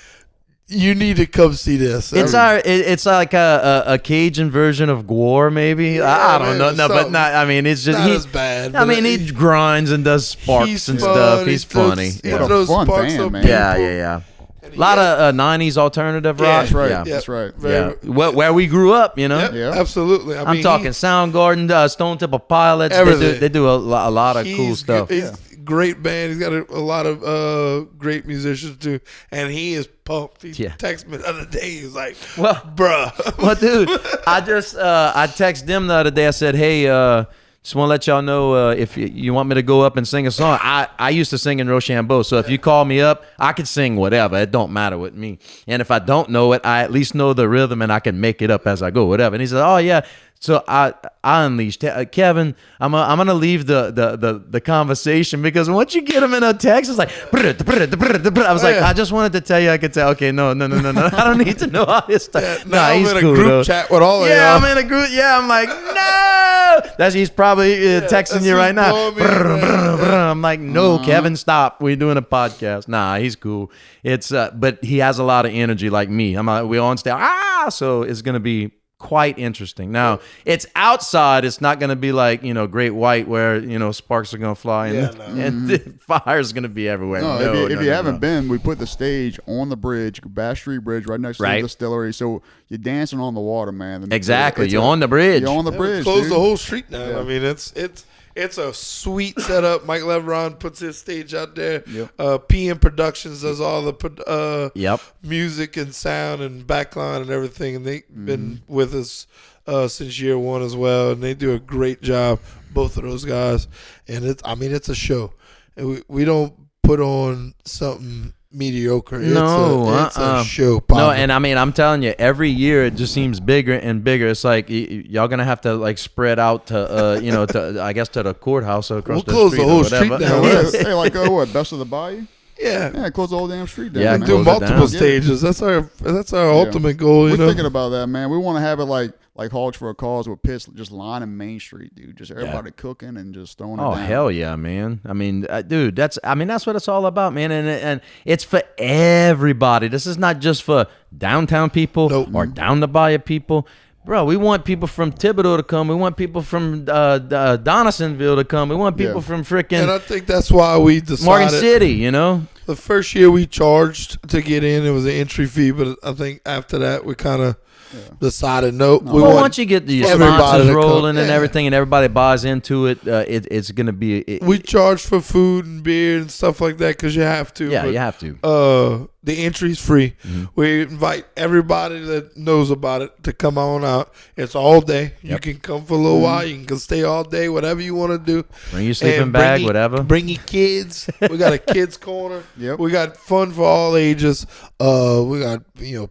you need to come see this. It's like a Cajun version of Gore, maybe. Yeah, I don't know. No, but something. not. I mean, it's just Not as bad, I but mean, he grinds and does sparks and stuff. He's funny. He What a throws fun sparks band, on man. people. Yeah. A lot of 90s alternative rock. That's right. Yeah. That's right. Yeah. Where we grew up, you know. Yep, Yeah. absolutely. I'm talking Soundgarden, Stone Temple Pilots. Everything. They do a lot of cool stuff. He's great band. He's got a lot of great musicians too, and he is pumped. He texted me the other day. He was like, Well, bruh. Well, dude, I texted them the other day. I said, hey, just want to let y'all know if you want me to go up and sing a song. I used to sing in Rochambeau, so if you call me up, I could sing whatever. It don't matter with me. And if I don't know it, I at least know the rhythm and I can make it up as I go, whatever. And he said, oh, yeah. So I unleashed Kevin. I'm gonna leave the conversation because once you get him in a text, it's like I was like, I just wanted to tell you I could tell. Okay, no. I don't need to know all this stuff. Now I'm he's in a cool, group though. chat with all of Yeah, y'all. I'm in a group. Yeah, I'm like, no. He's probably texting you right now. I'm like, no, Kevin, stop. We're doing a podcast. Nah, he's cool. It's but he has a lot of energy like me. I'm like, we're on stage. So it's gonna be quite interesting. Now, it's outside. It's not going to be like, Great White where, sparks are going to fly and the fire's going to be everywhere. No, if you haven't been, we put the stage on the bridge, Bass Street Bridge, right next to the distillery. So you're dancing on the water, man. Exactly. You're on the bridge. You're on the bridge. Close the whole street down. Yeah. I mean, it's a sweet setup. Mike Leveron puts his stage out there. Yep. PM Productions does all the music and sound and backline and everything. And they've been with us since year one as well. And they do a great job, both of those guys. And it's a show. And we don't put on something mediocre. It's a show. Papa. No, and I mean, I'm telling you, every year it just seems bigger and bigger. It's like y'all gonna have to like spread out to I guess to the courthouse across the close street. the whole or whatever. street down. Hey, like what? Best of the Bayou? Yeah, close the whole damn street down. Yeah, man. do close it multiple down. stages. That's our ultimate goal. We're thinking about that, man. We want to have it like Hogs for a Cause with pits just lining Main Street, dude. Just everybody cooking and just throwing it down. Oh hell yeah, man! I mean, dude, that's what it's all about, man. And it's for everybody. This is not just for downtown people or down the bayou people. Bro, we want people from Thibodeau to come. We want people from Donaldsonville to come. We want people from freaking And I think that's why we decided. Morgan City, The first year we charged to get in, it was an entry fee, but I think after that we kind of decided we want once you get the sponsors rolling and everything, and everybody buys into it, it's gonna be. We charge for food and beer and stuff like that because you have to. Yeah, but, you have to. The entry's free. Mm-hmm. We invite everybody that knows about it to come on out. It's all day. You can come for a little while. You can stay all day, whatever you want to do. Bring your sleeping bag, whatever. Bring your kids. We got a kids corner. Yep. We got fun for all ages. We got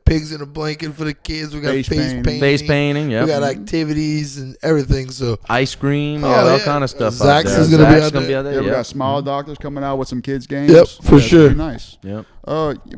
pigs in a blanket for the kids. We got face painting. Face painting. Yeah. We got activities and everything. So ice cream. All kind of stuff. Zach's out there. is gonna be out there. Yeah, we got Smile Doctors coming out with some kids games. Yep, for sure. Pretty nice. Yep.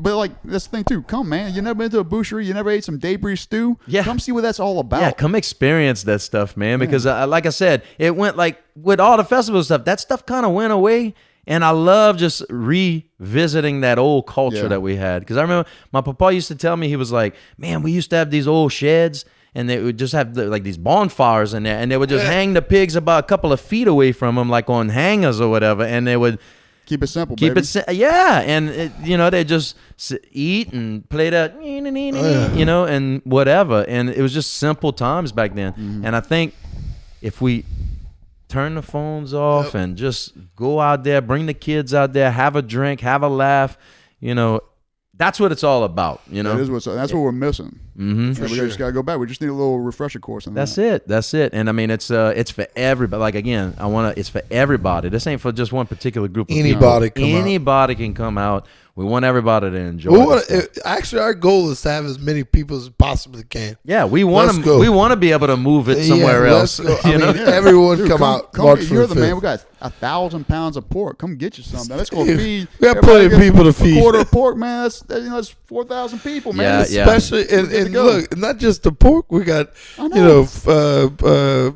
But like this thing too. Come, man. You never been to a boucherie? You never ate some debris stew? Yeah. Come see what that's all about. Yeah, come experience that stuff, man. Because like I said, it went like with all the festival stuff. That stuff kind of went away. And I love just revisiting that old culture that we had. Because I remember my papa used to tell me, he was like, man, we used to have these old sheds and they would just have like these bonfires in there. And they would just hang the pigs about a couple of feet away from them, like on hangers or whatever. And they would keep it simple, baby. And they just eat and play that, and whatever. And it was just simple times back then. Mm-hmm. And I think if we turn the phones off and just go out there, bring the kids out there, have a drink, have a laugh, that's what it's all about. That's what we're missing. Mm-hmm. We just gotta go back. We just need a little refresher course on That's it. And I mean, it's for everybody. Like again, it's for everybody. This ain't for just one particular group of Anybody people. Anybody can come out. We want everybody to enjoy it. Actually, our goal is to have as many people as possibly can. Yeah, we want to. We want to be able to move it somewhere else. Everyone come out. You're the man. We got 1,000 pounds of pork. Come get you some. Let's go feed. We got plenty of people to feed. A quarter of pork, man. That's 4,000 people, man. Especially and look, not just the pork. We got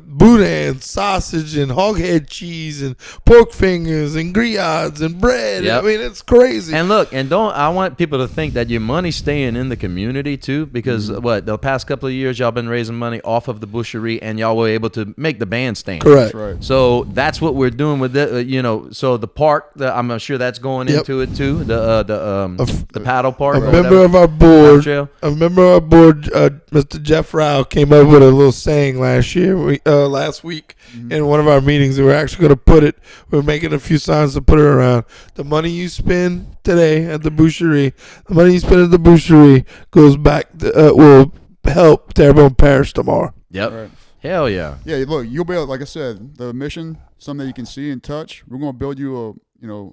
boudin, sausage, and hog head cheese, and pork fingers, and griots, and bread. Yep. I mean, it's crazy. And look. And I want people to think that your money's staying in the community too, because the past couple of years y'all been raising money off of the boucherie, and y'all were able to make the bandstand. Correct. That's right. So that's what we're doing with it. So the park, I'm sure that's going into it too. The paddle park. A member of our board, Mr. Jeff Rao, came up with a little saying last week in one of our meetings. And we're actually going to put it. We're making a few signs to put it around. The money you spend today at the boucherie, the money you spend at the boucherie goes back will help Terrebonne Parish tomorrow. Yep. Right. Hell yeah. Yeah, look, you'll be able, like I said, the mission, something that you can see and touch. We're going to build you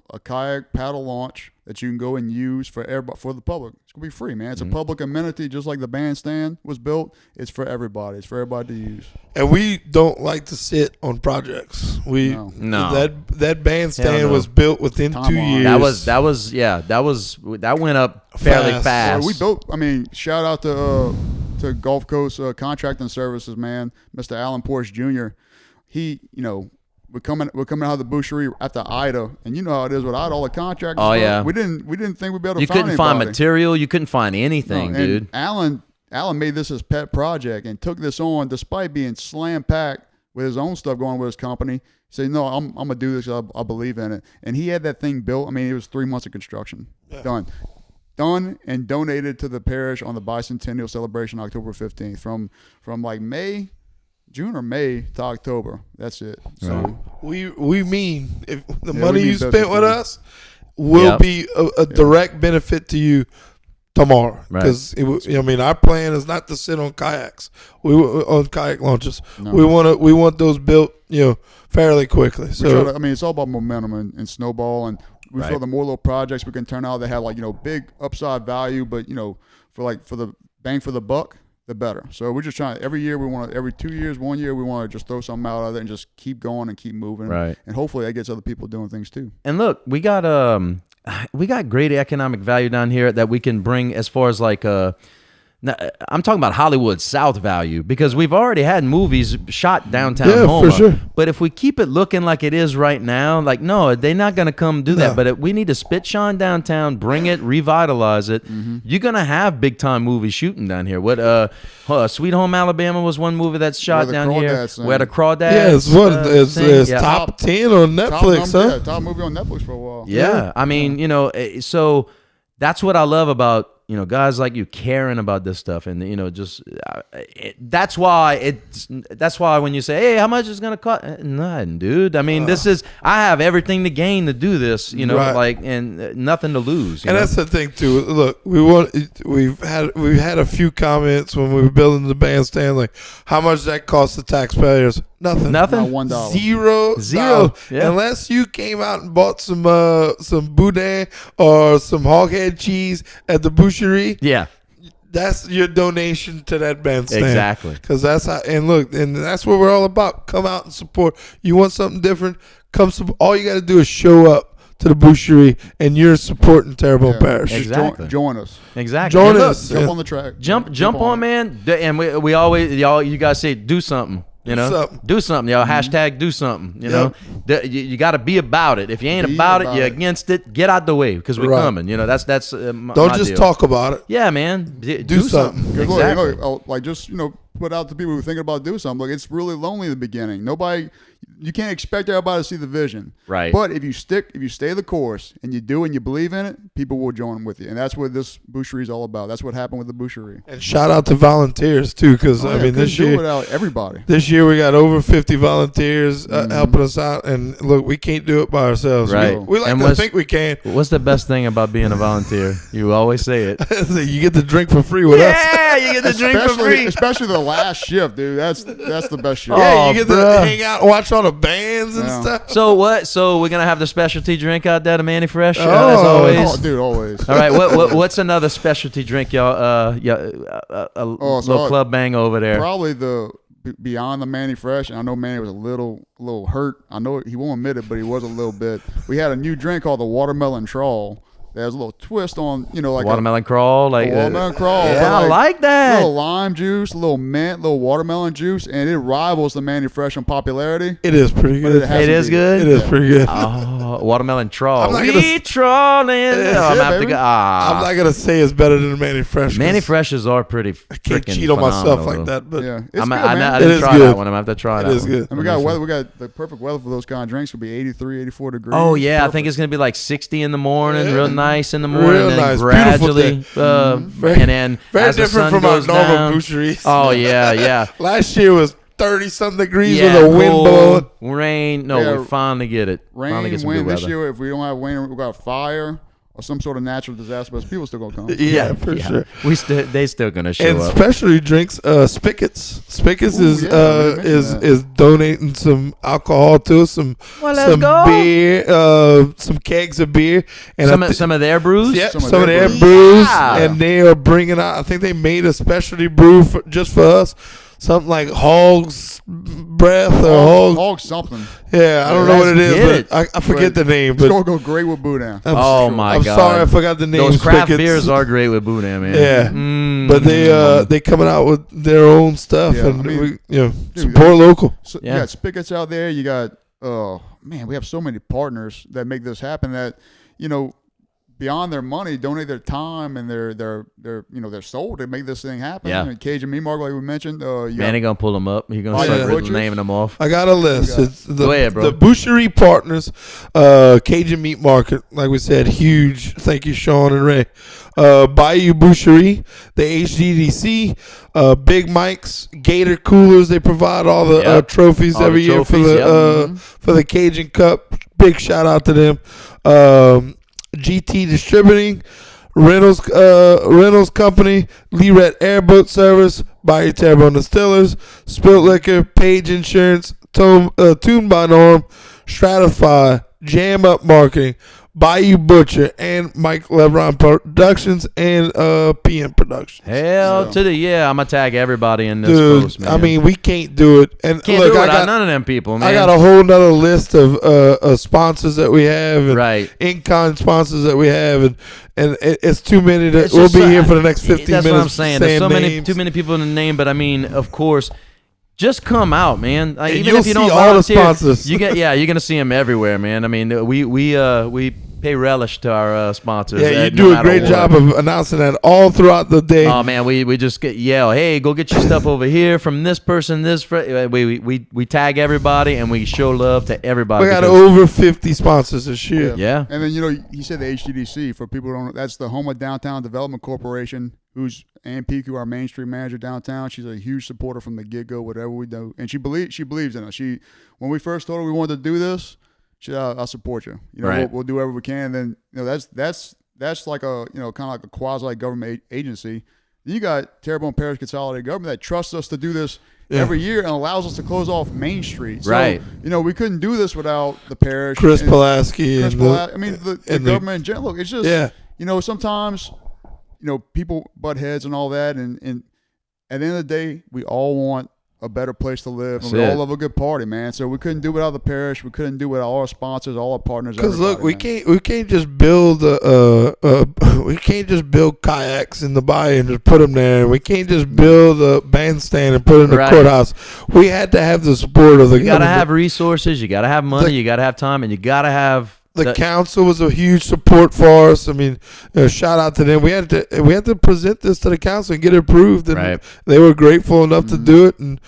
a kayak paddle launch that you can go and use for the public. It's going to be free, man. It's a public amenity, just like the bandstand was built. It's for everybody. It's for everybody to use. And we don't like to sit on projects. No. That bandstand was built within 2 years. That went up fairly fast. Yeah, we built. I mean, shout out to Gulf Coast Contracting Services, man, Mr. Alan Porsche Jr. He, We're coming out of the boucherie after Ida, and you know how it is with Ida, all the contractors. Oh yeah, we didn't think we'd be able to. You couldn't find material. You couldn't find anything, dude. Alan made this his pet project and took this on despite being slam packed with his own stuff going with his company. He said, "No, I'm gonna do this. I believe in it." And he had that thing built. I mean, it was 3 months of construction, done, and donated to the parish on the bicentennial celebration October 15th. From like June or May to October. That's it. So we mean if the money you spent with us will be a direct benefit to you tomorrow. Because our plan is not to sit on kayaks. On kayak launches. No. We want those built fairly quickly. So it's all about momentum and snowball, and we feel the more little projects we can turn out that have big upside value, but for the bang for the buck, the better. So we're just trying. Every 2 years, 1 year, we want to just throw something out of it and just keep going and keep moving. Right. And hopefully that gets other people doing things too. And look, we got great economic value down here that we can bring as far as now, I'm talking about Hollywood South value, because we've already had movies shot downtown Houma. For sure. But if we keep it looking like it is right now, no, they're not going to come do that. But we need to spit shine downtown, bring it, revitalize it. Mm-hmm. You're going to have big time movies shooting down here. Sweet Home Alabama was one movie that's shot down here. Where the Crawdads. It's top 10 on Netflix, top movie on Netflix for a while. Yeah. I mean, so that's what I love about guys like you caring about this stuff, and that's why when you say, "Hey, how much is it gonna cost?" Nothing, dude. I mean, I have everything to gain to do this, and nothing to lose. And that's the thing too. Look, we've had a few comments when we were building the bandstand, like how much that cost the taxpayers. Nothing. Not $1. Zero. Yeah. Unless you came out and bought some boudin or some hoghead cheese at the boucherie. Yeah. That's your donation to that bandstand. Exactly. Because that's how, and that's what we're all about. Come out and support. You want something different? All you got to do is show up to the boucherie, and you're supporting Terrebonne Parish. Exactly. Join us. Exactly. Join us. Jump on the track. Jump on, man. And we always, you guys say, do something. Do something, y'all. Hashtag do something. You got to be about it. If you ain't about it, you're against it. Get out the way, because we're coming. That's don't just deal. Talk about it. Yeah, man. Do something. Exactly. Look, put out to people who are thinking about doing something. Look, it's really lonely in the beginning. Nobody. You can't expect everybody to see the vision. Right. But if you stay the course and you do and you believe in it, people will join with you. And that's what this boucherie is all about. That's what happened with the boucherie. And shout out to volunteers too, because this year without everybody. This year we got over 50 volunteers helping us out, and look, we can't do it by ourselves. Right. We like to think we can. What's the best thing about being a volunteer? You always say it. You get to drink for free with us. Yeah, you get to drink for free. Especially the last shift, dude. That's the best shift. Yeah, you get to hang out and watch all the bands and stuff. So what? So we're gonna have the specialty drink out there, the Manny Fresh, as Oh, always. dude, always. All right. What's another specialty drink, y'all? Little club bang over there. Probably beyond the Manny Fresh. And I know Manny was a little hurt. I know he won't admit it, but he was a little bit. We had a new drink called the Watermelon Trawl. There's a little twist on, like watermelon crawl, watermelon crawl. Yeah, I like that. A little lime juice, a little mint, a little watermelon juice, and it rivals the Manny Fresh in popularity. It is pretty good. It is good. It is pretty good. Oh, watermelon trawl. I'm not gonna say it's better than the Manny Fresh. Manny Freshes are pretty. I can't cheat on myself like that, but yeah, I didn't try that one. I'm gonna have to try that. It is good. And we got weather. We got the perfect weather for those kind of drinks. It'll be 83, 84 degrees. Oh yeah, perfect. I think it's gonna be like 60 in the morning, real nice in the morning. Real and then nice. gradually, and then very as the different sun from our goes normal down, boucheries. Oh yeah. Last year was 30-some degrees Yeah, with a wind cold, blowing. Rain. No, Yeah, we finally get it. Finally Rain, get some wind. good This weather. year, if we don't have rain, we got fire or some sort of natural disaster, but people still gonna come. Yeah, for sure. They still gonna show And up. specialty drinks, Spickets. Spickets Ooh, yeah, is donating some alcohol to us, some go. beer, some kegs of beer, and Some of their brews. yeah, Some of some of their their brews. brews, Yeah. and they are bringing out. I think they made a specialty brew just for us. Something like hog's breath or Hog something. Yeah, I don't know what it Let's is, get but I forget the name. It's But gonna go great with Boudin. I'm My I'm God. sorry, I forgot the name. Those craft Spickets. beers are great with Boudin, man. Yeah. But they coming out with their own stuff, Yeah, and I mean, we support local. So Yeah. You got Spigots out there. You got we have so many partners that make this happen that beyond their money, donate their time and their soul to make this thing happen. Yeah. I mean, Cajun Meat Market, like we mentioned. Manny gonna pull them up. He gonna Oh, start yeah. really naming them off. I got a list. It's Go ahead, bro. the Boucherie partners, Cajun Meat Market, like we said, huge. Thank you, Sean and Ray. Bayou Boucherie, the HDDC, Big Mike's, Gator Coolers. They provide all the trophies All every the year trophies, for the Cajun Cup. Big shout out to them. GT Distributing, Reynolds Company, Lirette Airboat Service, Bayou Terrebonne Distillers, Spilt Liquor, Page Insurance, Tune by Norm, Stratify, Jam Up Marketing, Bayou Butcher, and Mike Lebron Productions and PM Productions. Hell to the yeah! I'm gonna tag everybody in this Dude, post, man. I mean, we can't do it. And can't look, do it I without got none of them people, man. I got a whole nother list of sponsors that we have, and Right. in-kind sponsors that we have, and it's too many. It's We'll just be here for the next 15 That's minutes. what I'm saying. There's so names. too many people in the name, but I mean, of course. Just come out, man. Like, And even you'll if you don't see all the volunteer, sponsors. you're gonna see them everywhere, man. I mean, we pay relish to our sponsors. Yeah, you no do a matter great what. job of announcing that all throughout the day. Oh man, we just yell, hey, go get your stuff over here from this person. We tag everybody and we show love to everybody. We got because- over 50 sponsors this year. Yeah. And then he said the HDDC for people who don't know. That's the Home of Downtown Development Corporation. Who's Ann Piku, our Main Street manager downtown. She's a huge supporter from the get go. Whatever we do, and she believes in us. When we first told her we wanted to do this, she said, I'll support you. Right. We'll do whatever we can. And then that's like a kind of like a quasi government agency. Then you got Terrebonne Parish Consolidated Government that trusts us to do this every year and allows us to close off Main Street. So, Right. we couldn't do this without the parish. Chris and- Pulaski. Chris and Pulaski. I mean, the government in general. Look, it's just sometimes people butt heads and all that, and at the end of the day, we all want a better place to live, and we all love a good party, man. So we couldn't do without the parish. We couldn't do without all our sponsors, all our partners. Because look, we man. can't just build we can't just build kayaks in the bayou and just put them there. We can't just build a bandstand and put it in the Right. courthouse. We had to have the support of the You gotta government. have resources. You gotta have money. You gotta have time, and you gotta have The council was a huge support for us. I mean, shout out to them. We had to present this to the council and get it approved, and Right. they were grateful enough to do it. And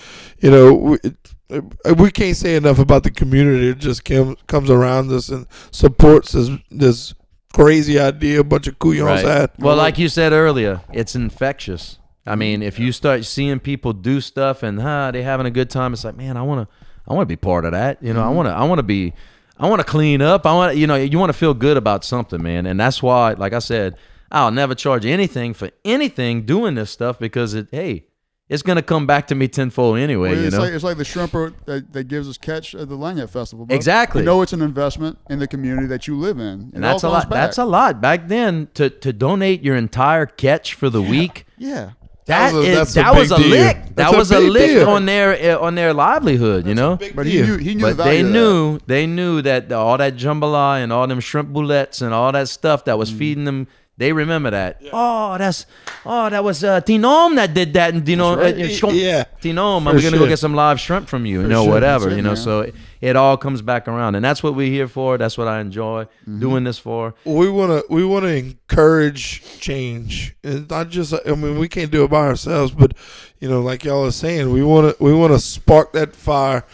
we can't say enough about the community. It just comes around us and supports this crazy idea a bunch of couillons had. Well, like you said earlier, it's infectious. I mean, if you start seeing people do stuff and they having a good time, it's like, man, I want to be part of that. You know, I want to clean up. You want to feel good about something, man. And that's why, like I said, I'll never charge anything for anything doing this stuff because it's going to come back to me tenfold anyway. Well, it's like the shrimper that gives us catch at the Lanyard Festival. Bro. Exactly. You know, it's an investment in the community that you live in. And that's a lot. That's a lot. Back then, to donate your entire catch for the week. Yeah. That was a lick. That was a lick on their livelihood, you know. But he knew the value they knew that all that jambalaya and all them shrimp boulettes and all that stuff that was feeding them. They remember that. Yeah. That was Tinom that did that, and Tinom, I'm gonna go get some live shrimp from you, whatever, man. So it all comes back around, and that's what we're here for. That's what I enjoy doing this for. We wanna encourage change. It's not just. I mean, we can't do it by ourselves, but like y'all are saying, we wanna spark that fire.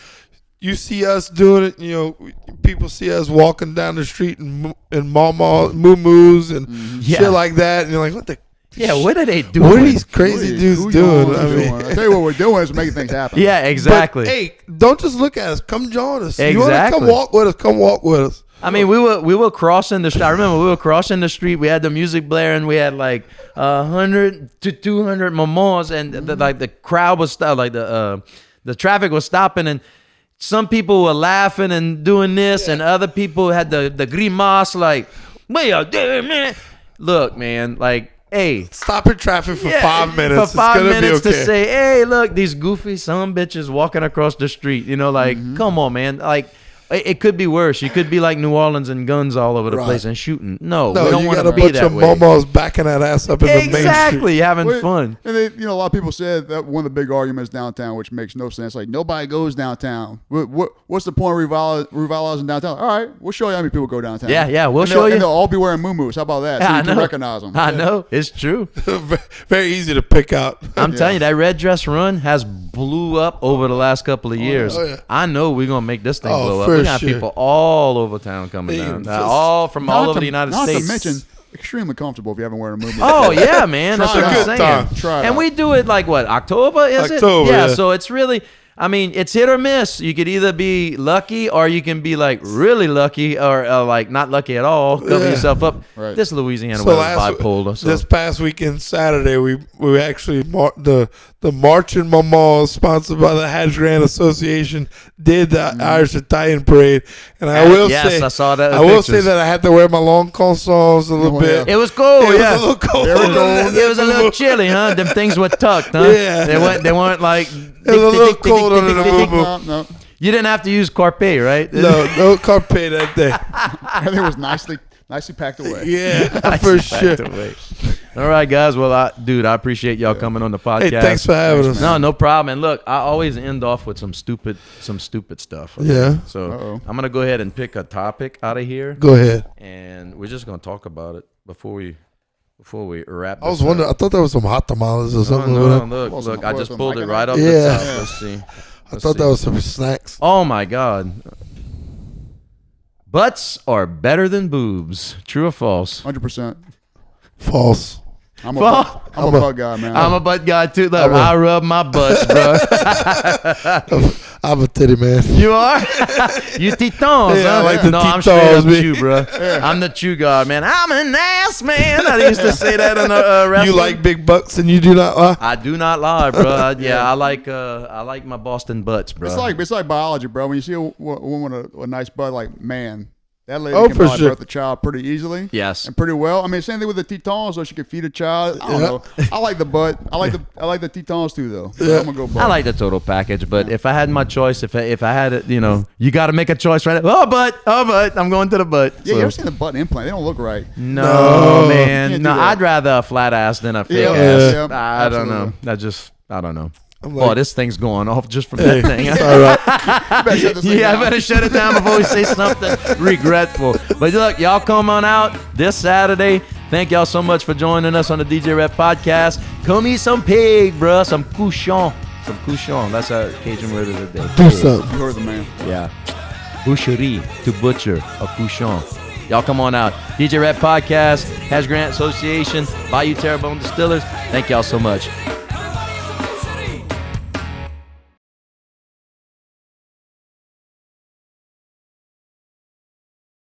You see us doing it, people see us walking down the street in moo-moos and shit like that, and you're like, what the? Yeah, what are they doing? What are these crazy dudes doing? I tell you what we're doing is making things happen. Yeah, exactly. But, hey, don't just look at us. Come join us. Exactly. You want to come walk with us? Come walk with us. I mean, we were crossing the street. I remember we were crossing the street. We had the music blaring. We had like 100 to 200 momos, and the crowd was the traffic was stopping, and some people were laughing and doing this, and other people had the grimace like, man. Look, man, like, hey. Stop in traffic for 5 minutes. For 5 minutes to say, hey, look, these goofy son bitches walking across the street. Come on, man. Like, it could be worse. You could be like New Orleans and guns all over the place and shooting. No, we don't want to be that way. You got a bunch of momos backing that ass up in the main street. Exactly, having fun. And a lot of people said that one of the big arguments downtown, which makes no sense. Like, nobody goes downtown. What's the point of revitalizing downtown? All right, we'll show you how many people go downtown. Yeah, we'll show you. And they'll all be wearing muumuus. How about that? So you can recognize them. I know. It's true. Very easy to pick out. I'm telling you, that red dress run has blew up over the last couple of years. I know we're going to make this thing blow up. We're going to have people all over town coming down. All over the United States. Not to mention, extremely comfortable if you haven't worn a movie. Oh, yeah, man. That's what I'm saying. Try it and out. we do it like, what, October, is it? Yeah, so it's really... I mean, it's hit or miss. You could either be lucky or you can be like really lucky or like not lucky at all. Cover yourself up. Right. This Louisiana weather is bipolar. So. This past weekend, Saturday, we actually the Marching Mamas, sponsored by the Hatch Grand Association, did the Irish Italian Parade. And I will say, I saw that. I will say that I had to wear my long consoles a little bit. It was cold. It was a little cold. It was a little chilly, huh? Them things were tucked, huh? Yeah. They weren't like. It was a little cold under the moo-moo. No. You didn't have to use Carpe, right? No Carpe that day. Everything was nicely packed away. Yeah, for sure. All right, guys. Well, I appreciate y'all coming on the podcast. Hey, thanks for having us. No problem. And look, I always end off with some stupid stuff. Okay? Yeah. So I'm gonna go ahead and pick a topic out of here. Go ahead. And we're just gonna talk about it before we wrap this I was wondering. I thought that was some hot tamales or something. No, look. I just pulled it right off the top. Let's see. I thought that was some snacks. Oh my God. Butts are better than boobs. True or false? 100%. False. I'm a butt guy, man. I'm a butt guy too. Look, I rub my butts, bro. I'm a titty man. You are? You titons, Yeah, huh? I like the no, I'm titons, straight up me. chew, bro. I'm the chew guard, man. I'm an ass man. I used to say that in a wrestling. You like big butts and you do not lie? I do not lie, bro. I like my Boston butts, bro. It's like biology, bro. When you see a woman with a nice butt, like, man, that lady can for probably sure. birth a child pretty easily. Yes. And pretty well. I mean, same thing with the Tetons, so she can feed a child. I don't know. I like the butt. I like the Tetons too, though. So I'm gonna go butt. I like the total package, but if I had my choice, if I had it, you got to make a choice, right? Oh, butt. I'm going to the butt. Yeah, you ever seen the butt implant? They don't look right. No, man. No, that. I'd rather a flat ass than a fake Yeah. ass. I don't know. I don't know. Like, this thing's going off just from that thing. all right. I better shut it down before we say something regretful. But look, y'all come on out this Saturday. Thank y'all so much for joining us on the DJ Rhett podcast. Come eat some pig, bruh. Some couchon. from Couchon. That's our Cajun word of the day. Do something. You heard the man. Yeah. Boucherie, to butcher, a Couchon. Y'all come on out. DJ Rhett Podcast, Hash Grant Association, Bayou Terrebonne Distillers. Thank y'all so much.